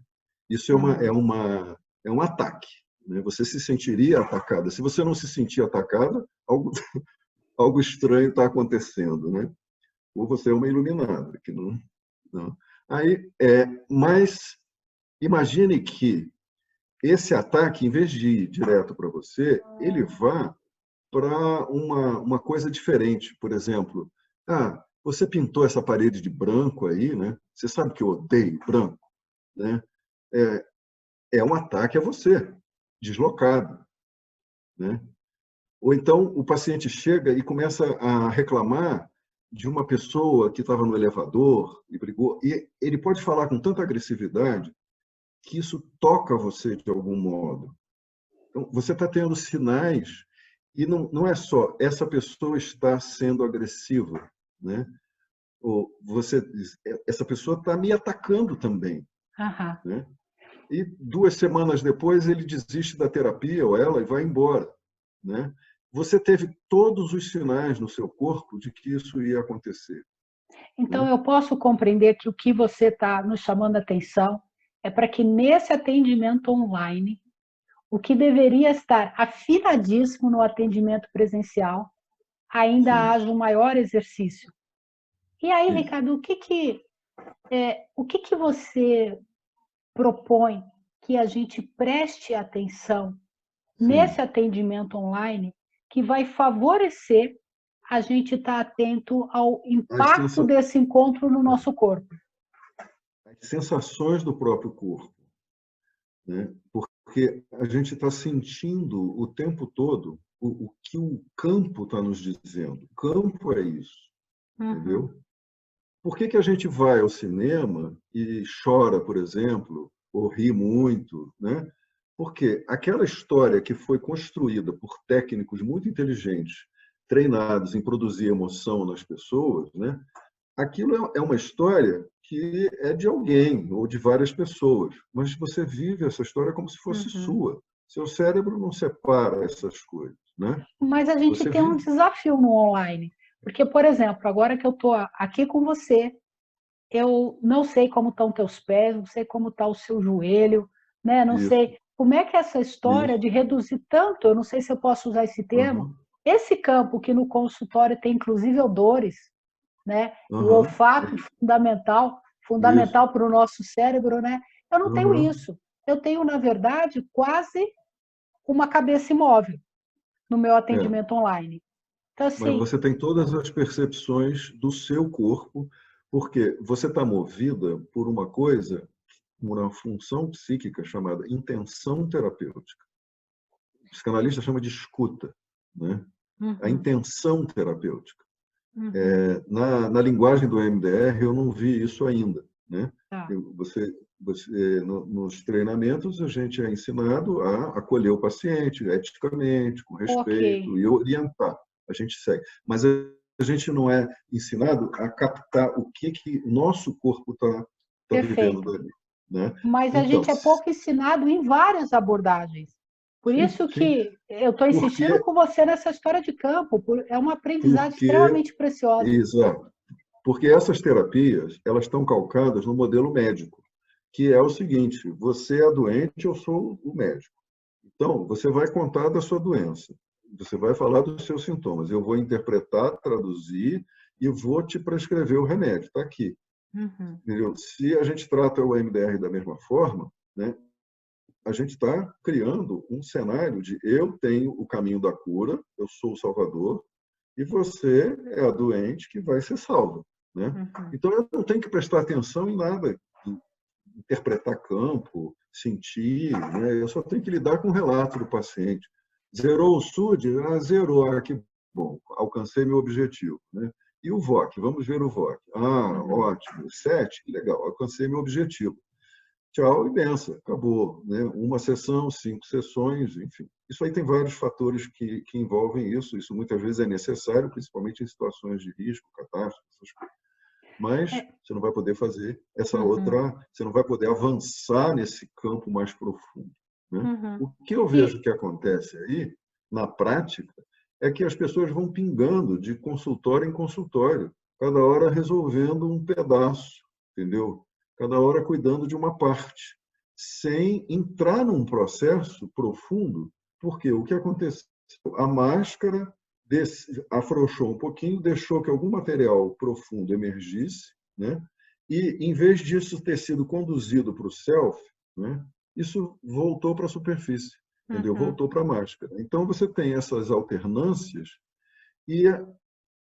Isso é um ataque, né? Você se sentiria atacada. Se você não se sentir atacada, algo estranho está acontecendo, né? Ou você é uma iluminada, que não. Aí, mas imagine que esse ataque, em vez de ir direto para você, ele vá para uma coisa diferente. Por exemplo, você pintou essa parede de branco aí, né? Você sabe que eu odeio branco, né? É um ataque a você, deslocado, né? Ou então o paciente chega e começa a reclamar de uma pessoa que estava no elevador e brigou, e ele pode falar com tanta agressividade que isso toca você de algum modo. Então, você está tendo sinais, e não é só essa pessoa está sendo agressiva, né? Ou essa pessoa está me atacando também, né? E 2 semanas depois ele desiste da terapia, ou ela, e vai embora, né? Você teve todos os sinais no seu corpo de que isso ia acontecer. Então, né? eu posso compreender que o que você está nos chamando a atenção é para que nesse atendimento online, o que deveria estar afinadíssimo no atendimento presencial, ainda Sim, haja um maior exercício. E aí, isso. Ricardo, o que você propõe que a gente preste atenção nesse Sim. atendimento online que vai favorecer a gente estar atento ao As, impacto sensa desse encontro no nosso corpo? as sensações do próprio corpo, né? Porque a gente está sentindo o tempo todo o que o campo está nos dizendo. O campo é isso, Uhum, entendeu? Por que que a gente vai ao cinema e chora, por exemplo, ou ri muito, né? Porque aquela história que foi construída por técnicos muito inteligentes, treinados em produzir emoção nas pessoas, né? Aquilo é uma história que é de alguém ou de várias pessoas, mas você vive essa história como se fosse uhum. sua. Seu cérebro não separa essas coisas, né? Mas a gente Você tem um vive desafio no online, porque, por exemplo, agora que eu estou aqui com você, eu não sei como estão teus pés, não sei como está o seu joelho, né? Não isso, sei como é que é essa história isso. de reduzir tanto, eu não sei se eu posso usar esse termo, Aham, esse campo que no consultório tem inclusive odores, né? O aham, olfato fundamental, isso. fundamental para o nosso cérebro, né? Eu não tenho Aham, isso. Eu tenho, na verdade, quase uma cabeça imóvel no meu é. atendimento online. Então, Mas assim, você tem todas as percepções do seu corpo, porque você está movida por uma coisa, uma função psíquica chamada intenção terapêutica. O psicanalista chama de escuta, né? A uhum, intenção terapêutica. uhum, Na linguagem do MDR, eu não vi isso ainda, né? tá, Nos treinamentos, a gente é ensinado a acolher o paciente eticamente, com ok, respeito, e orientar. A gente segue. Mas a gente não é ensinado a captar o que nosso corpo está vivendo perfeito. dali, né? Mas a Então, gente é pouco ensinado em várias abordagens. Por sim, isso sim. que eu estou insistindo Porque, com você nessa história de campo, é uma aprendizagem porque, extremamente preciosa. exato. Porque essas terapias, elas estão calcadas no modelo médico, que é o seguinte: você é doente, eu sou o médico. Então, você vai contar da sua doença, você vai falar dos seus sintomas, eu vou interpretar, traduzir e vou te prescrever o remédio. Está aqui. Uhum, Entendeu? Se a gente trata o MDR da mesma forma, né, a gente está criando um cenário de eu tenho o caminho da cura, eu sou o salvador, e você é a doente que vai ser salva, né? uhum. Então eu não tenho que prestar atenção em nada, interpretar campo, sentir, né? Eu só tenho que lidar com o relato do paciente. Zerou o SUD? Ah, zerou. Ah, que bom, alcancei meu objetivo, né? E o VOC? Vamos ver o VOC. Ah, Uhum. ótimo. 7? Legal, alcancei meu objetivo. Tchau e benção, acabou, né? Uma sessão, 5 sessões, enfim. Isso aí tem vários fatores que envolvem isso. Isso muitas vezes é necessário, principalmente em situações de risco, catástrofe, essas coisas. Mas É, você não vai poder fazer essa uhum, outra, você não vai poder avançar nesse campo mais profundo, né? uhum. O que eu vejo E, que acontece aí, na prática, é que as pessoas vão pingando de consultório em consultório, cada hora resolvendo um pedaço, entendeu? Cada hora cuidando de uma parte, sem entrar num processo profundo, porque o que aconteceu? A máscara afrouxou um pouquinho, deixou que algum material profundo emergisse, né? E, em vez disso ter sido conduzido para o self, né? Isso voltou para a superfície, entendeu? uhum, Voltou para a máscara. Então, você tem essas alternâncias e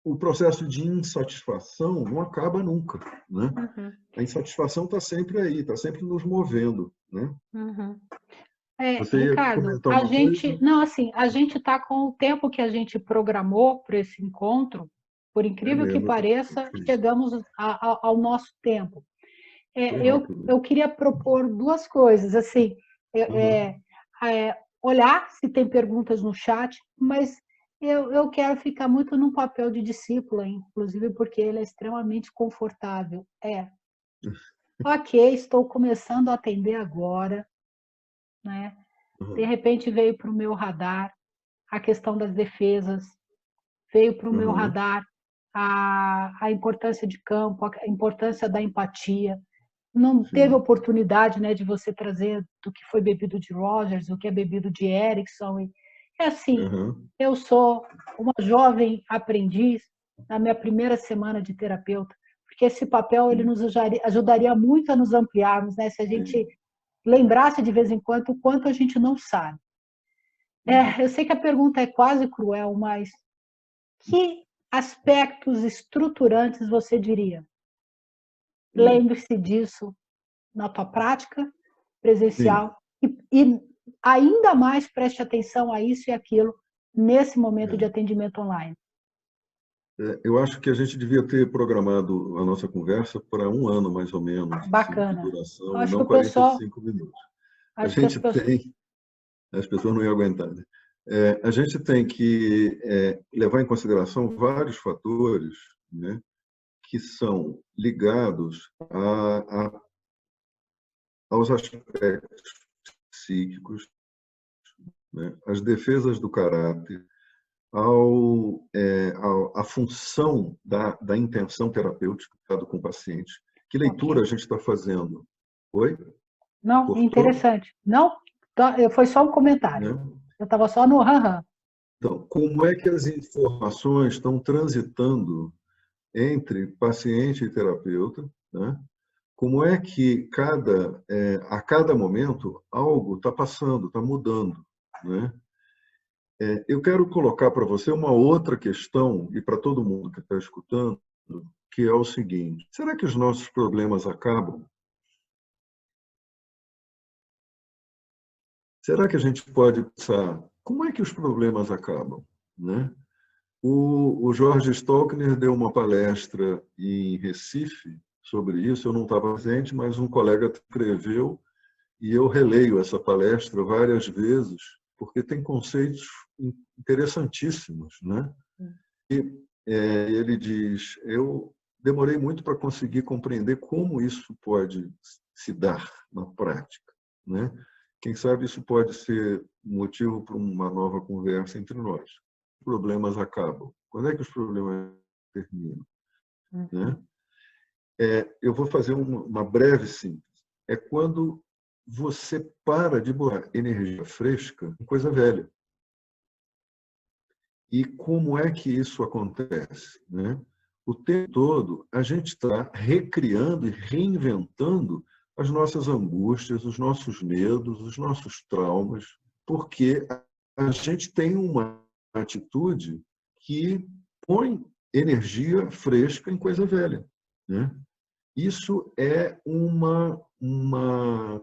o processo de insatisfação não acaba nunca, né? uhum, A insatisfação está sempre aí, está sempre nos movendo, né? uhum. Você ia Ricardo, comentar uma coisa? não, assim, a gente está com o tempo que a gente programou para esse encontro, por É incrível que mesmo, eu pareça, fiz. chegamos ao nosso tempo. Foi Eu, rápido. eu queria propor duas coisas, assim, é, Uhum. olhar se tem perguntas no chat, mas eu quero ficar muito num papel de discípula, inclusive porque ele é extremamente confortável. Ok, estou começando a atender agora, né? De Uhum. repente veio para o meu radar a questão das defesas, veio para o meu Uhum. radar a importância de campo, a importância da empatia. Não teve Sim. oportunidade, né, de você trazer do que foi bebido de Rogers, o que é bebido de Erickson. E, é assim, Uhum. eu sou uma jovem aprendiz na minha primeira semana de terapeuta, porque esse papel ele nos ajudaria muito a nos ampliarmos, né, se a gente lembrasse de vez em quando o quanto a gente não sabe. Eu sei que a pergunta é quase cruel, mas que aspectos estruturantes você diria? Lembre-se disso na tua prática Sim. presencial e ainda mais preste atenção a isso e aquilo nesse momento de É. atendimento online. Eu acho que a gente devia ter programado a nossa conversa para 1 ano, mais ou menos, assim, de Bacana. duração, e Acho que não o pessoal, 45 minutos. A acho que as gente pessoas, tem, as pessoas não iam aguentar, né? A gente tem que levar em consideração vários fatores, né, que são ligados aos aspectos psíquicos, né, às defesas do caráter, à função da intenção terapêutica com o paciente. Que leitura ok. a gente está fazendo? Oi? Não, Cortou? interessante. Não, foi só um comentário. Né? Eu estava só no aham. Então, como é que as informações estão transitando entre paciente e terapeuta, né? Como é que a cada momento algo está passando, está mudando, né? Eu quero colocar para você uma outra questão e para todo mundo que está escutando, que é o seguinte: será que os nossos problemas acabam? Será que a gente pode pensar como é que os problemas acabam, né? O Jorge Stalkner deu uma palestra em Recife sobre isso. Eu não estava presente, mas um colega escreveu e eu releio essa palestra várias vezes, porque tem conceitos interessantíssimos, né? Ele diz: eu demorei muito para conseguir compreender como isso pode se dar na prática, né? Quem sabe isso pode ser motivo para uma nova conversa entre nós. Os problemas acabam. Quando é que os problemas terminam, né? Eu vou fazer uma breve síntese. É quando você para de botar energia fresca em coisa velha. E como é que isso acontece, né? O tempo todo a gente está recriando e reinventando as nossas angústias, os nossos medos, os nossos traumas, porque a gente tem uma atitude que põe energia fresca em coisa velha, né? Isso é uma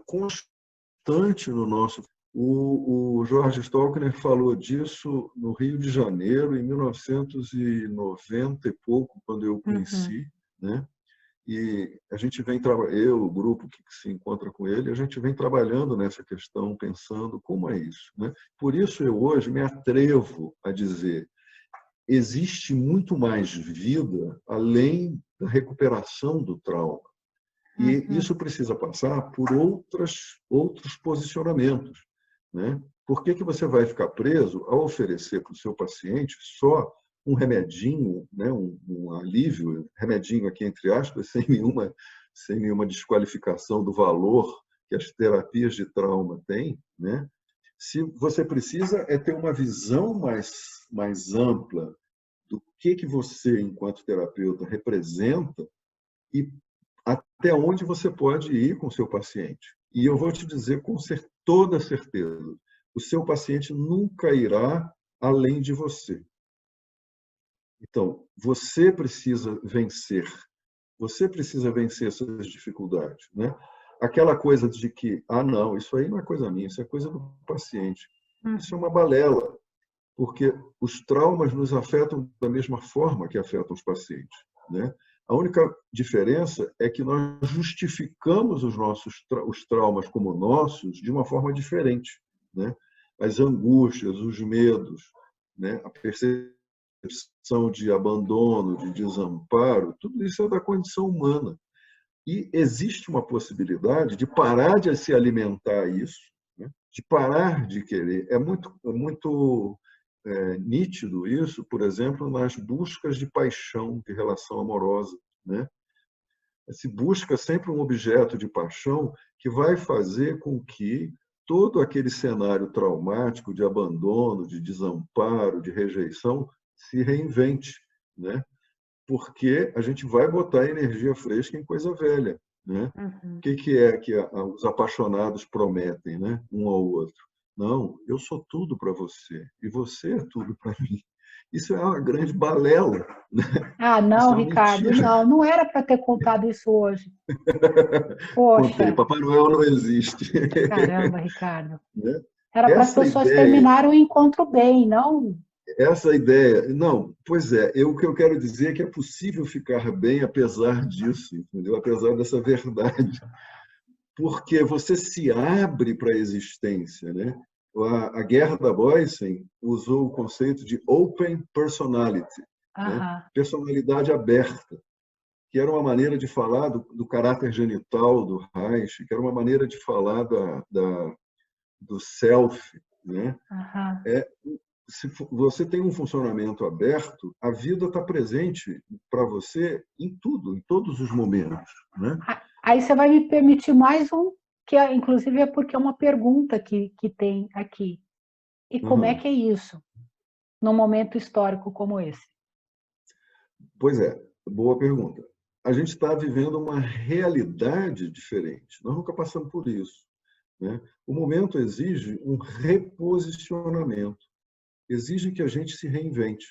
constante no nosso. O Jorge Stalkner falou disso no Rio de Janeiro, em 1990 e pouco, quando eu Uhum. conheci, né? E a gente vem eu, o grupo que se encontra com ele, a gente vem trabalhando nessa questão, pensando como é isso, né? Por isso eu hoje me atrevo a dizer: existe muito mais vida além da recuperação do trauma. E Uhum. isso precisa passar por outros posicionamentos, né? Por que que você vai ficar preso a oferecer para o seu paciente só um remedinho, né? um alívio, remedinho aqui entre aspas, sem nenhuma desqualificação do valor que as terapias de trauma têm, né? Se você precisa ter uma visão mais ampla do que você, enquanto terapeuta, representa e até onde você pode ir com o seu paciente. E eu vou te dizer com toda certeza, o seu paciente nunca irá além de você. Então, você precisa vencer essas dificuldades, né? Aquela coisa de que, não, isso aí não é coisa minha, isso é coisa do paciente. Isso é uma balela, porque os traumas nos afetam da mesma forma que afetam os pacientes, né? A única diferença é que nós justificamos os traumas como nossos de uma forma diferente, né? As angústias, os medos, né? A percepção de abandono, de desamparo, tudo isso é da condição humana. E existe uma possibilidade de parar de se alimentar isso, né? De parar de querer. É muito nítido isso, por exemplo, nas buscas de paixão, de relação amorosa, né? Se busca sempre um objeto de paixão que vai fazer com que todo aquele cenário traumático de abandono, de desamparo, de rejeição se reinvente, né? Porque a gente vai botar energia fresca em coisa velha, né? O que é que os apaixonados prometem, né? Um ao outro? Não, eu sou tudo para você e você é tudo para mim. Isso é uma grande balela, né? Ah, Isso não, é uma Ricardo, mentira. não era para ter contado isso hoje. Contei, Poxa, Papai Noel não existe. caramba, Ricardo. Né? Era para as Essa pessoas ideia, terminarem o encontro bem, não? não, pois é, o que eu quero dizer é que é possível ficar bem apesar disso, entendeu? Apesar dessa verdade, porque você se abre para a existência, né? A Gerda Boysen usou o conceito de open personality, né? Aham, Personalidade aberta, que era uma maneira de falar do caráter genital do Reich, que era uma maneira de falar do self, né? aham. Se você tem um funcionamento aberto, a vida está presente para você em tudo, em todos os momentos, né? Aí você vai me permitir mais um, que inclusive é porque é uma pergunta que tem aqui. E como é Uhum. que é isso, num momento histórico como esse? Pois é, boa pergunta. A gente está vivendo uma realidade diferente. Nós nunca passamos por isso, né? O momento exige um reposicionamento, exige que a gente se reinvente.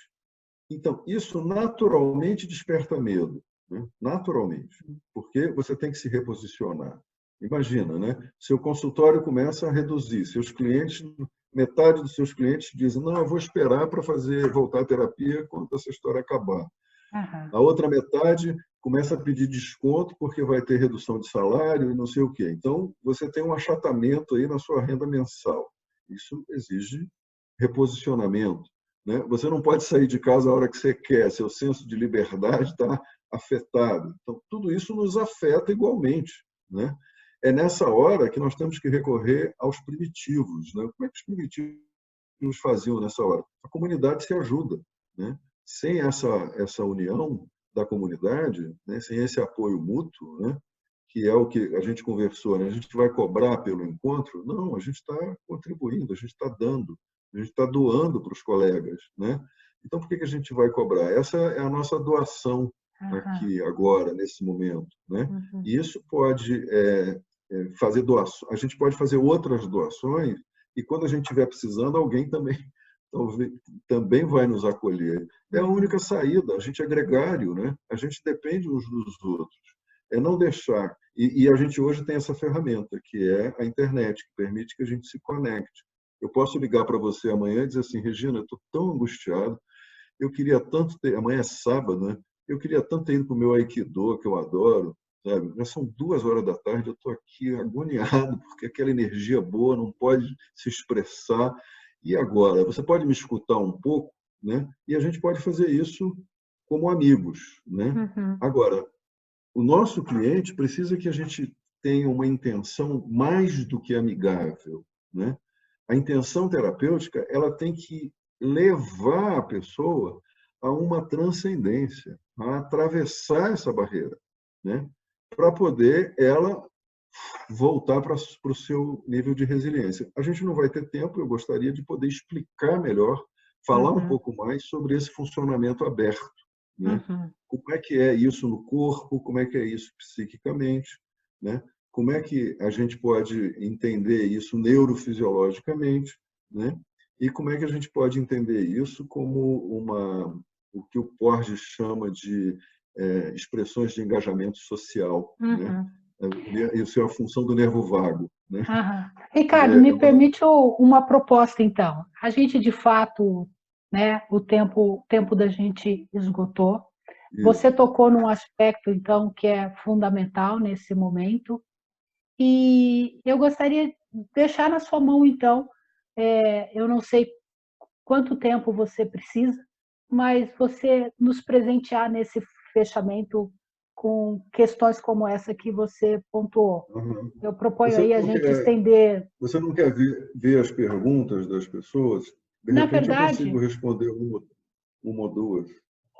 Então, isso naturalmente desperta medo, né? Naturalmente, porque você tem que se reposicionar. Imagina, né? Seu consultório começa a reduzir, seus clientes, metade dos seus clientes dizem: não, eu vou esperar para voltar à terapia quando essa história acabar. Aham. A outra metade começa a pedir desconto porque vai ter redução de salário e não sei o quê. Então, você tem um achatamento aí na sua renda mensal. Isso exige reposicionamento, né? Você não pode sair de casa a hora que você quer, seu senso de liberdade está afetado. Então, tudo isso nos afeta igualmente, né? É nessa hora que nós temos que recorrer aos primitivos, né? Como é que os primitivos faziam nessa hora? A comunidade se ajuda, né? Sem essa união da comunidade, né? Sem esse apoio mútuo, né? Que é o que a gente conversou, né? A gente vai cobrar pelo encontro? Não, a gente está contribuindo, a gente está dando, a gente está doando para os colegas, né? Então, por que a gente vai cobrar? Essa é a nossa doação Aham. aqui, agora, nesse momento, né? Uhum. E isso pode fazer doações, a gente pode fazer outras doações e quando a gente estiver precisando, alguém também talvez também vai nos acolher. É a Uhum. única saída, a gente é gregário, né? A gente depende uns dos outros. É não deixar. E a gente hoje tem essa ferramenta, que é a internet, que permite que a gente se conecte. Eu posso ligar para você amanhã e dizer assim: Regina, eu estou tão angustiado, eu queria tanto ter. Amanhã é sábado, né? Eu queria tanto ter ido para o meu Aikido, que eu adoro, sabe? Já são 2 horas da tarde, eu estou aqui agoniado, porque aquela energia boa não pode se expressar. E agora? Você pode me escutar um pouco, né? E a gente pode fazer isso como amigos, né? Uhum. Agora, o nosso cliente precisa que a gente tenha uma intenção mais do que amigável, né? A intenção terapêutica, ela tem que levar a pessoa a uma transcendência, a atravessar essa barreira, né? Para poder ela voltar para o seu nível de resiliência. A gente não vai ter tempo, eu gostaria de poder explicar melhor, falar um Uhum. pouco mais sobre esse funcionamento aberto, né? Uhum. Como é que é isso no corpo, como é que é isso psiquicamente, né? Como é que a gente pode entender isso neurofisiologicamente, né? E como é que a gente pode entender isso como o que o Porges chama de expressões de engajamento social, né? Uhum. Isso é a função do nervo vago, né? Aham. Que Ricardo, é me uma... permite uma proposta, então. A gente, de fato, né, o tempo da gente esgotou. Você Isso. tocou num aspecto, então, que é fundamental nesse momento, e eu gostaria de deixar na sua mão, então, eu não sei quanto tempo você precisa, mas você nos presentear nesse fechamento com questões como essa que você pontuou. Uhum. Eu proponho Você aí a não gente quer, estender. você não quer ver as perguntas das pessoas? De Na repente eu consigo verdade, responder uma ou duas.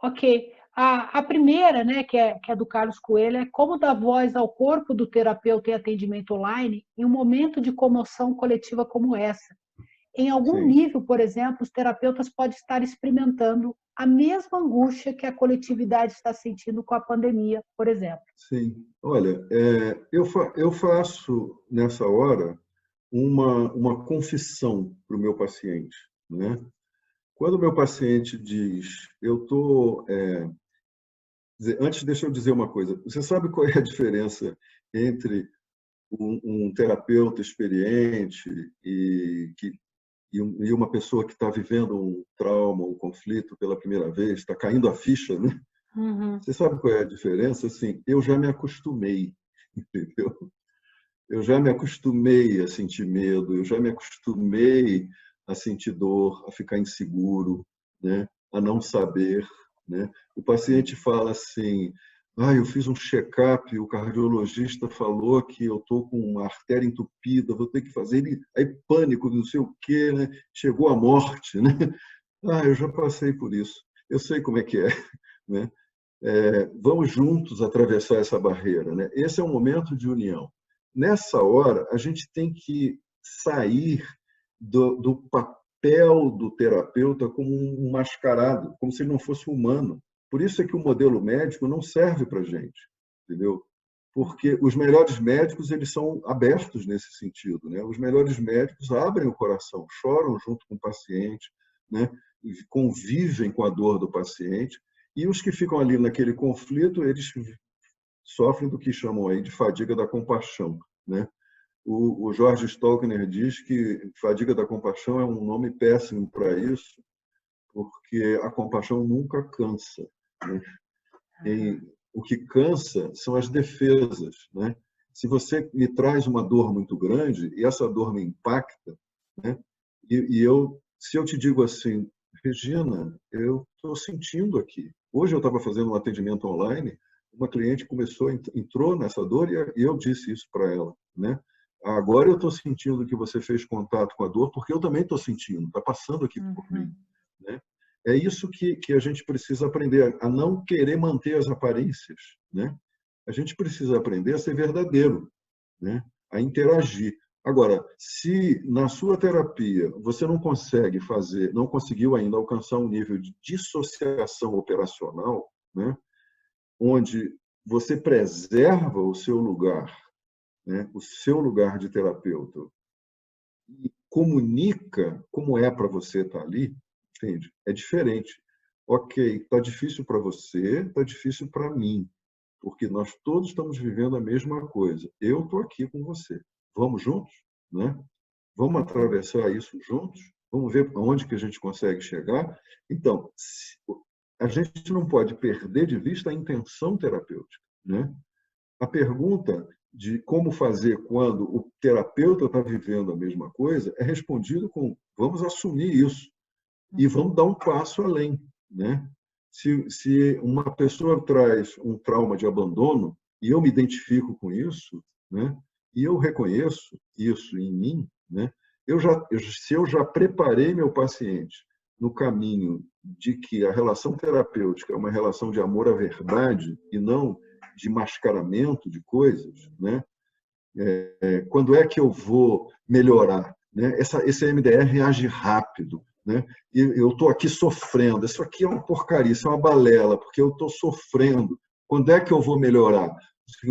ok. A primeira, né, que é do Carlos Coelho, é como dar voz ao corpo do terapeuta em atendimento online em um momento de comoção coletiva como essa. Em algum Sim, nível, por exemplo, os terapeutas podem estar experimentando a mesma angústia que a coletividade está sentindo com a pandemia, por exemplo. sim. Olha, eu faço nessa hora uma confissão para o meu paciente, né? Quando o meu paciente diz, eu estou... Antes, deixa eu dizer uma coisa. Você sabe qual é a diferença entre um terapeuta experiente e uma pessoa que está vivendo um trauma, um conflito pela primeira vez, está caindo a ficha, né? Uhum, Você sabe qual é a diferença? Assim, eu já me acostumei, entendeu? Eu já me acostumei a sentir medo, eu já me acostumei a sentir dor, a ficar inseguro, né? A não saber, né? O paciente fala assim: eu fiz um check-up, o cardiologista falou que eu estou com uma artéria entupida, vou ter que fazer. Aí pânico, não sei o quê, né? Chegou a morte, né? Eu já passei por isso. Eu sei como é que é, né? Vamos juntos atravessar essa barreira, né? Esse é um momento de união. Nessa hora, a gente tem que sair do papel do terapeuta como um mascarado, como se ele não fosse humano. Por isso é que o modelo médico não serve para a gente, entendeu? Porque os melhores médicos eles são abertos nesse sentido, né? Os melhores médicos abrem o coração, choram junto com o paciente, né? Convivem com a dor do paciente, e os que ficam ali naquele conflito, eles sofrem do que chamam aí de fadiga da compaixão, né? O George Stalkner diz que fadiga da compaixão é um nome péssimo para isso, porque a compaixão nunca cansa, né? E o que cansa são as defesas, né? Se você me traz uma dor muito grande e essa dor me impacta, né? Se eu te digo assim, Regina, eu estou sentindo aqui. Hoje eu estava fazendo um atendimento online, uma cliente entrou nessa dor e eu disse isso para ela, né? Agora eu estou sentindo que você fez contato com a dor porque eu também estou sentindo, está passando aqui por mim, uhum, né? É isso que a gente precisa aprender, a não querer manter as aparências, né? A gente precisa aprender a ser verdadeiro, né? A interagir. Agora, se na sua terapia você não consegue fazer, não conseguiu ainda alcançar um nível de dissociação operacional, né? Onde você preserva o seu lugar, né? O seu lugar de terapeuta e comunica como é para você estar ali, entende? É diferente. Ok, está difícil para você, está difícil para mim, porque nós todos estamos vivendo a mesma coisa. Eu estou aqui com você. Vamos juntos, né? Vamos uhum, atravessar isso juntos. Vamos ver aonde que a gente consegue chegar. Então, a gente não pode perder de vista a intenção terapêutica, né? A pergunta de como fazer quando o terapeuta está vivendo a mesma coisa é respondida com vamos assumir isso e vamos dar um passo além, né? Se uma pessoa traz um trauma de abandono e eu me identifico com isso, né? E eu reconheço isso em mim, né? Se eu já preparei meu paciente no caminho de que a relação terapêutica é uma relação de amor à verdade e não de mascaramento de coisas, né? Quando é que eu vou melhorar? Né? Esse MDR reage rápido. Né? E eu estou aqui sofrendo. Isso aqui é uma porcaria, isso é uma balela, porque eu estou sofrendo. Quando é que eu vou melhorar?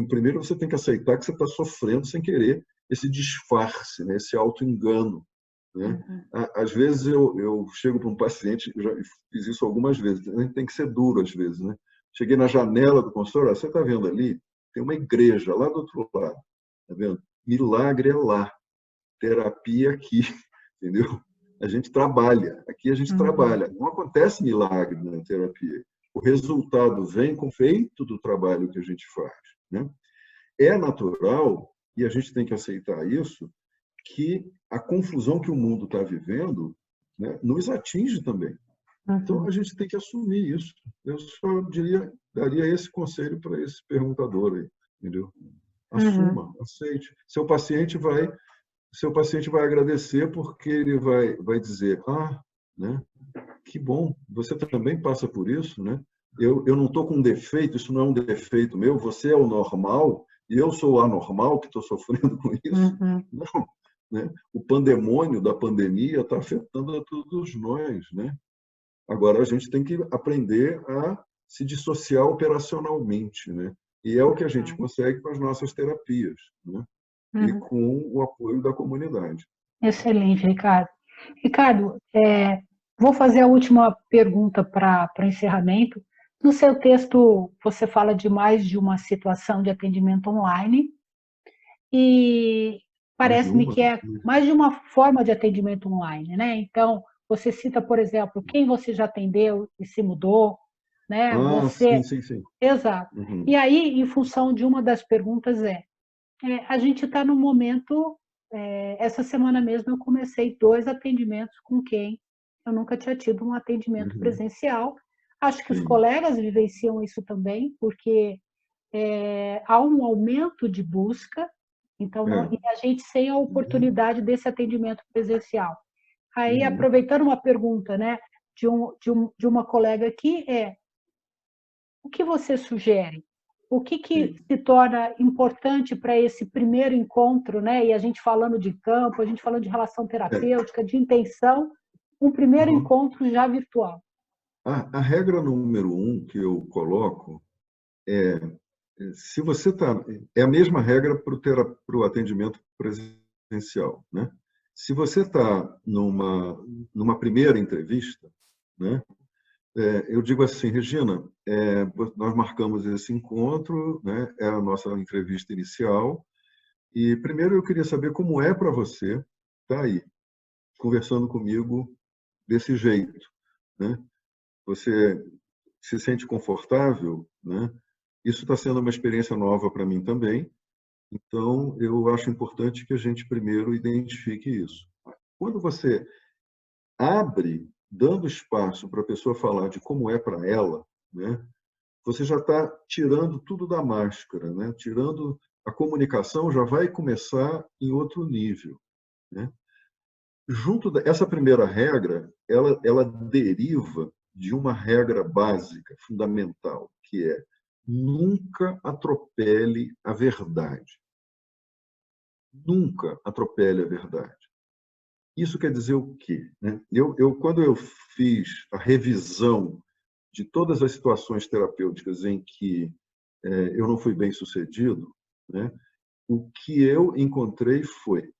Primeiro você tem que aceitar que você está sofrendo sem querer esse disfarce, né? Esse auto-engano. Né? uhum, Às vezes eu chego para um paciente, eu já fiz isso algumas vezes, a gente tem que ser duro às vezes. Né? Cheguei na janela do consultório, você está vendo ali? Tem uma igreja lá do outro lado. Tá vendo? Milagre é lá, terapia aqui, entendeu? A gente trabalha, aqui a gente uhum, trabalha. Não acontece milagre na terapia. O resultado vem com o feito do trabalho que a gente faz, né? É natural, e a gente tem que aceitar isso, que a confusão que o mundo está vivendo, né, nos atinge também. Então, a uhum, gente tem que assumir isso. Eu só daria esse conselho para esse perguntador aí, entendeu? uhum. Assuma, aceite. Seu paciente vai agradecer porque ele vai dizer: né? Que bom, você também passa por isso, né? Eu não estou com um defeito, isso não é um defeito meu, você é o normal e eu sou o anormal que estou sofrendo com isso. Uhum. Não, né? O pandemônio da pandemia está afetando a todos nós, né? Agora a gente tem que aprender a se dissociar operacionalmente, né? E é o que a gente consegue com as nossas terapias, né? E Uhum. com o apoio da comunidade. Excelente, Ricardo. Ricardo, vou fazer a última pergunta para o encerramento. No seu texto, você fala de mais de uma situação de atendimento online e Mais de parece-me uma. que é mais de uma forma de atendimento online, né? Então, você cita, por exemplo, quem você já atendeu e se mudou, né? Ah, sim, Você, sim, sim. exato. E Uhum. aí, em função de uma das perguntas a gente está no momento, essa semana mesmo eu comecei 2 atendimentos com quem eu nunca tinha tido um atendimento Uhum. presencial. Acho que os Sim. colegas vivenciam isso também, porque há um aumento de busca, então É. e a gente sem a Uhum. oportunidade desse atendimento presencial. Aí, Uhum. aproveitando uma pergunta, né, de uma colega aqui, o que você sugere? O que Sim. se torna importante para esse primeiro encontro, né? E a gente falando de campo, a gente falando de relação É. terapêutica, de intenção, um primeiro Uhum. encontro já virtual. A regra número um que eu coloco é, se você está, é a mesma regra para o atendimento presencial, né? Se você está numa primeira entrevista, né? Eu digo assim, Regina, nós marcamos esse encontro, né? É a nossa entrevista inicial. E primeiro eu queria saber como é para você estar aí, conversando comigo desse jeito, né? Você se sente confortável, né? Isso está sendo uma experiência nova para mim também, então eu acho importante que a gente primeiro identifique isso. Quando você abre, dando espaço para a pessoa falar de como é para ela, né? Você já está tirando tudo da máscara, né? Tirando a comunicação já vai começar em outro nível, né? Essa primeira regra, ela deriva de uma regra básica, fundamental, que é nunca atropele a verdade. Nunca atropele a verdade. Isso quer dizer o quê? Né? Quando eu fiz a revisão de todas as situações terapêuticas em que eu não fui bem sucedido, né? O que eu encontrei foi,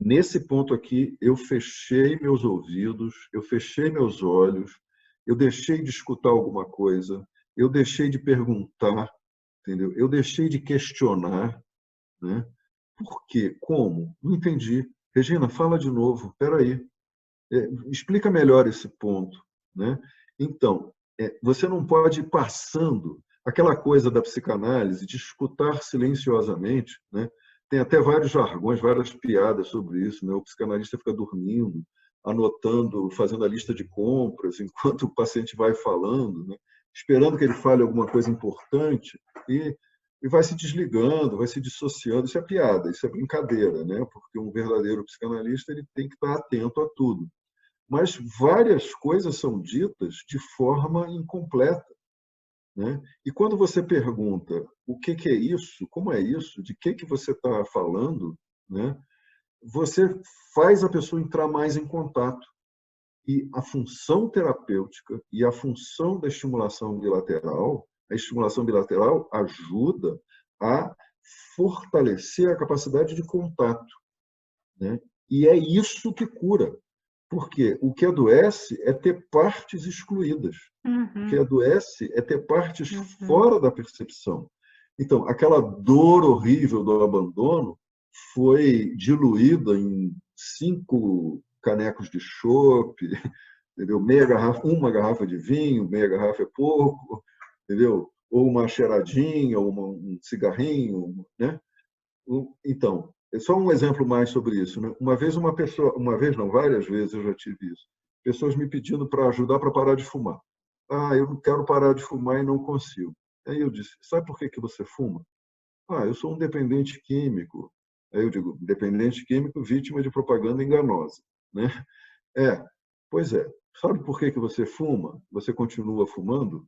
nesse ponto aqui, eu fechei meus ouvidos, eu fechei meus olhos, eu deixei de escutar alguma coisa, eu deixei de perguntar, entendeu? Eu deixei de questionar, né? Por quê? Como? Não entendi. Regina, fala de novo. Espera aí. Explica melhor esse ponto, né? Então, você não pode ir passando aquela coisa da psicanálise de escutar silenciosamente, né? Tem até vários jargões, várias piadas sobre isso, né? O psicanalista fica dormindo, anotando, fazendo a lista de compras enquanto o paciente vai falando, né? Esperando que ele fale alguma coisa importante e vai se desligando, vai se dissociando. Isso é piada, isso é brincadeira, né? Porque um verdadeiro psicanalista ele tem que estar atento a tudo. Mas várias coisas são ditas de forma incompleta, né? E quando você pergunta o que é isso, como é isso, de que você está falando, né? Você faz a pessoa entrar mais em contato. E a função terapêutica e a função da estimulação bilateral, a estimulação bilateral ajuda a fortalecer a capacidade de contato, né? E é isso que cura. Porque o que adoece é ter partes excluídas. O que Uhum, adoece é ter partes uhum. fora da percepção. Então, aquela dor horrível do abandono foi diluída em 5 canecos de chopp, entendeu? Uma garrafa de vinho, meia garrafa é pouco, entendeu? Ou uma cheiradinha, ou um cigarrinho, né? Então, é só um exemplo mais sobre isso, né? Uma vez não, várias vezes eu já tive isso. Pessoas me pedindo para ajudar para parar de fumar. Ah, eu não quero parar de fumar e não consigo. Aí eu disse, sabe por que que você fuma? Ah, eu sou um dependente químico. Aí eu digo, dependente químico vítima de propaganda enganosa, né? É, pois é. Sabe por que que você fuma? Você continua fumando?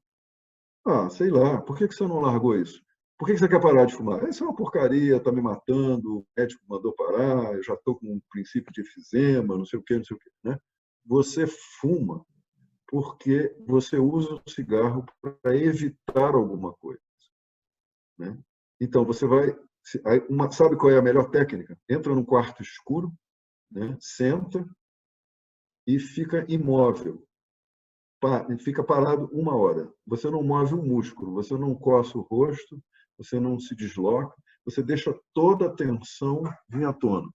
Ah, sei lá. Por que que você não largou isso? Por que que você quer parar de fumar? Isso é uma porcaria, está me matando, o médico mandou parar, eu já estou com um princípio de efizema, não sei o quê, não sei o quê, né? Você fuma porque você usa o cigarro para evitar alguma coisa, né? Então, você vai... Sabe qual é a melhor técnica? Entra num quarto escuro, né? Senta e fica imóvel. Fica parado 1 hora. Você não move um músculo, você não coça o rosto, você não se desloca, você deixa toda a tensão vir à tona.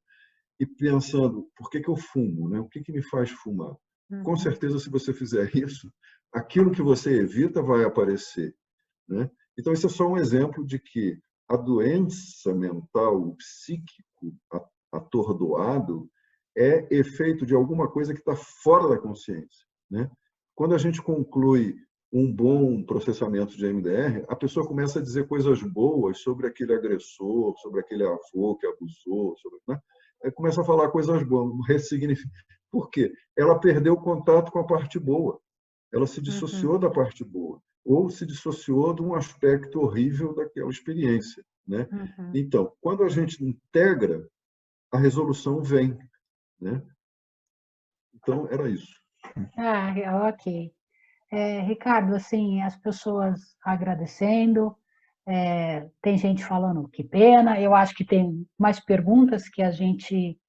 E pensando, por que que eu fumo, né? O que que me faz fumar? Com certeza, se você fizer isso, aquilo que você evita vai aparecer, né? Então, isso é só um exemplo de que a doença mental, o psíquico atordoado, é efeito de alguma coisa que está fora da consciência, né? Quando a gente conclui um bom processamento de MDR, a pessoa começa a dizer coisas boas sobre aquele agressor, sobre aquele avô que abusou, sobre, né? Aí começa a falar coisas boas, ressignifica. Por quê? Ela perdeu o contato com a parte boa. Ela se dissociou da parte boa, ou se dissociou de um aspecto horrível daquela experiência, né? Então, quando a gente integra, a resolução vem, né? Então, era isso. Ah, ok. Ricardo, assim, as pessoas agradecendo, tem gente falando que pena, eu acho que tem mais perguntas que a gente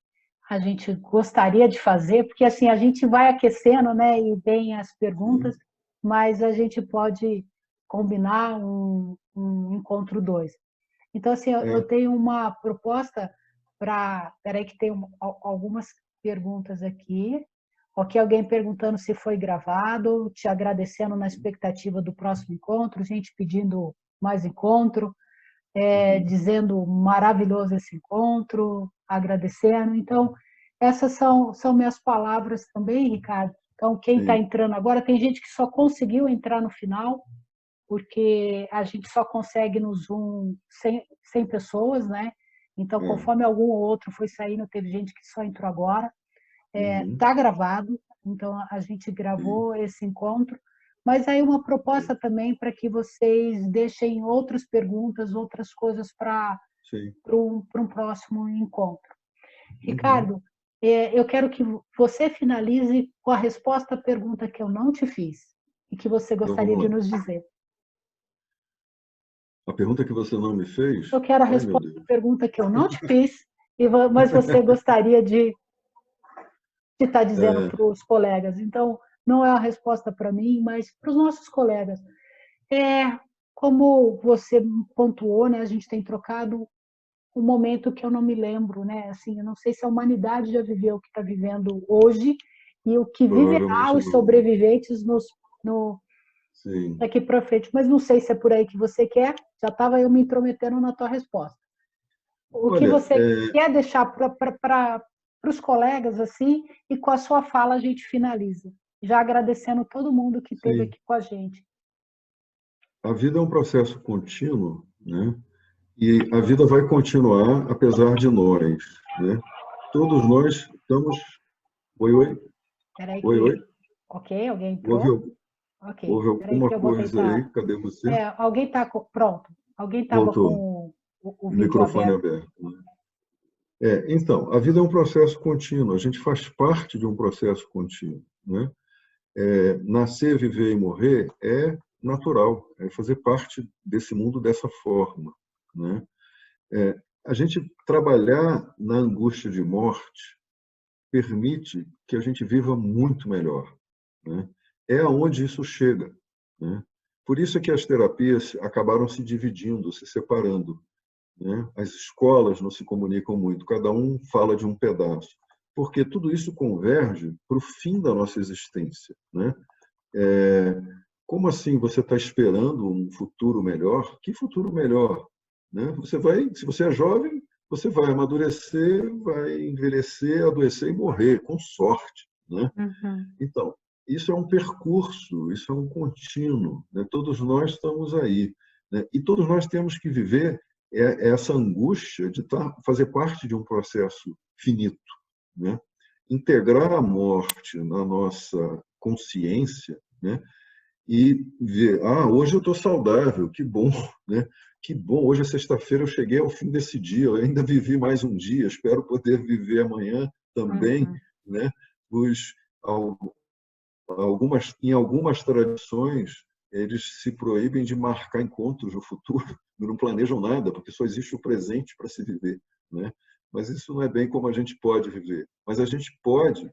gostaria de fazer, porque assim, a gente vai aquecendo, né, e vem as perguntas, mas a gente pode combinar um encontro 2. Então, assim, eu tenho uma proposta para... Espera aí que tem algumas perguntas aqui. Ok, alguém perguntando se foi gravado, te agradecendo na expectativa do próximo encontro, gente pedindo mais encontro, dizendo maravilhoso esse encontro, agradecendo. Então, essas são minhas palavras também, Ricardo. Então, quem está entrando agora, tem gente que só conseguiu entrar no final, porque a gente só consegue no Zoom 100 pessoas, né? Então, conforme algum ou outro foi saindo, teve gente que só entrou agora. Está gravado, então a gente gravou esse encontro, mas aí uma proposta também para que vocês deixem outras perguntas, outras coisas para um próximo encontro. Ricardo, eu quero que você finalize com a resposta à pergunta que eu não te fiz e que você gostaria de nos dizer. A pergunta que você não me fez? Eu quero a resposta à pergunta que eu não te fiz, mas você gostaria de estar dizendo para os colegas. Então, não é a resposta para mim, mas para os nossos colegas. Como você pontuou, né, a gente tem trocado um momento que eu não me lembro, né? Assim, eu não sei se a humanidade já viveu o que está vivendo hoje e o que viverá os sobreviventes daqui para frente. Mas não sei se é por aí que você quer. Já estava eu me intrometendo na tua resposta. O que você quer deixar para os colegas assim, e com a sua fala a gente finaliza, já agradecendo todo mundo que esteve aqui com a gente. A vida é um processo contínuo, né? E a vida vai continuar apesar de nós, né? Todos nós estamos... Oi. Peraí Oi, que... oi. Ok, alguém entrou? Ok, Houve alguma coisa aí? Cadê você? Alguém está pronto. Alguém estava com o vídeo microfone aberto. Né? Então, a vida é um processo contínuo. A gente faz parte de um processo contínuo, né? Nascer, viver e morrer é natural, é fazer parte desse mundo dessa forma, né? A gente trabalhar na angústia de morte permite que a gente viva muito melhor, né? É aonde isso chega, né? Por isso é que as terapias acabaram se dividindo, se separando, né? As escolas não se comunicam muito, cada um fala de um pedaço, porque tudo isso converge para o fim da nossa existência, né? Como assim você está esperando um futuro melhor? Que futuro melhor? Né? Se você é jovem, você vai amadurecer, vai envelhecer, adoecer e morrer, com sorte, né? Então, isso é um percurso, isso é um contínuo, né? Todos nós estamos aí, né? E todos nós temos que viver essa angústia de fazer parte de um processo finito, né? Integrar a morte na nossa consciência, né? E ver, hoje eu estou saudável, que bom, né? Que bom, hoje é sexta-feira, eu cheguei ao fim desse dia, eu ainda vivi mais um dia, espero poder viver amanhã também, Uhum. né? Os, em algumas tradições, eles se proíbem de marcar encontros no futuro, não planejam nada, porque só existe o presente para se viver, né? Mas isso não é bem como a gente pode viver. Mas a gente pode,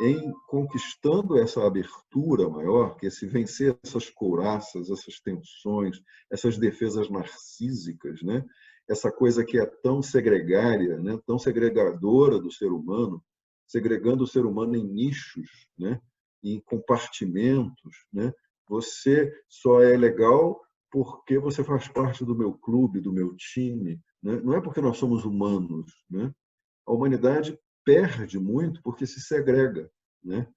em conquistando essa abertura maior, que é se vencer essas couraças, essas tensões, essas defesas narcísicas, né? Essa coisa que é tão segregária, né? Tão segregadora do ser humano, segregando o ser humano em nichos, né? Em compartimentos, né? Você só é legal porque você faz parte do meu clube, do meu time, né? Não é porque nós somos humanos, né? A humanidade perde muito porque se segrega, né?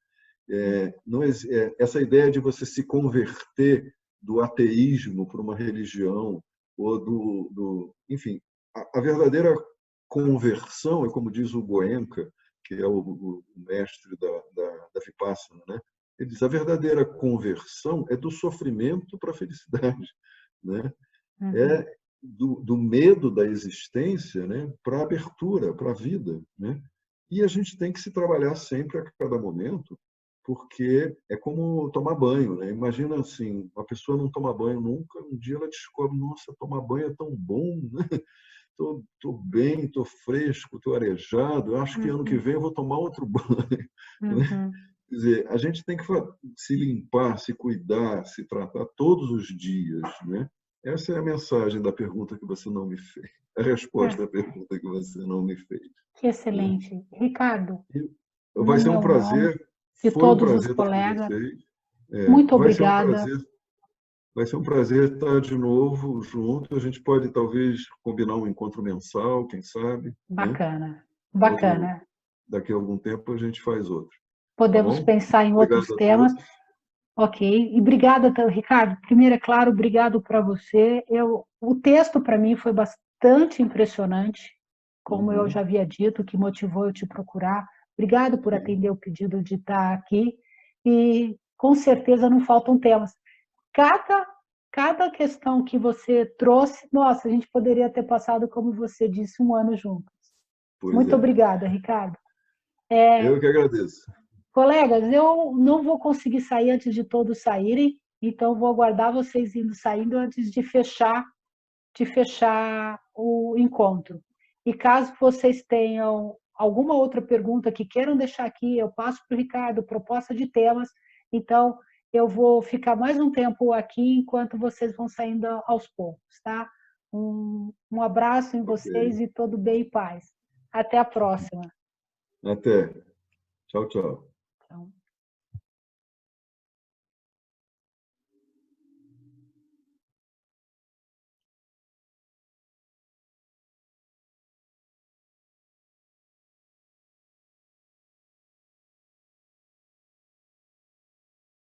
Não, essa ideia de você se converter do ateísmo para uma religião ou enfim, a verdadeira conversão é como diz o Goenka, que é o mestre da Vipassana, né? Ele diz a verdadeira conversão é do sofrimento para a felicidade, né? Uhum. É do medo da existência, né, para a abertura, para a vida, né? E a gente tem que se trabalhar sempre a cada momento, porque é como tomar banho, né? Imagina assim, uma pessoa não toma banho nunca, um dia ela descobre, nossa, tomar banho é tão bom, né? Tô bem, tô fresco, tô arejado, eu acho que ano que Uhum. vem eu vou tomar outro banho, né? Uhum. Quer dizer, a gente tem que se limpar, se cuidar, se tratar todos os dias, né? Essa é a mensagem da pergunta que você não me fez, a resposta É, à pergunta que você não me fez, que né? excelente. Ricardo, E no vai ser um meu nome, prazer, de foi um todos os prazer estar com colegas, vocês. muito Vai ser um obrigada. prazer, vai ser um prazer estar de novo junto. A gente pode talvez combinar um encontro mensal, quem sabe, né? Bacana, Outro, bacana. daqui a algum tempo a gente faz outro, tá Podemos bom? pensar em outros Obrigado a temas. todos. Ok. E obrigada, Ricardo. Primeiro, é claro, obrigado para você. O texto, para mim, foi bastante impressionante, como eu já Uhum. havia dito, que motivou eu te procurar. Obrigado por Sim. atender o pedido de estar aqui. E, com certeza, não faltam temas. Cada, cada questão que você trouxe, nossa, a gente poderia ter passado, como você disse, um ano juntos. Pois Muito é. obrigada, Ricardo. Eu que agradeço. Colegas, eu não vou conseguir sair antes de todos saírem, então vou aguardar vocês indo saindo antes de fechar o encontro. E caso vocês tenham alguma outra pergunta que queiram deixar aqui, eu passo para o Ricardo, proposta de temas, então eu vou ficar mais um tempo aqui enquanto vocês vão saindo aos poucos, tá? Um abraço em Ok. vocês e todo bem e paz. Até a próxima. Até. Tchau, tchau.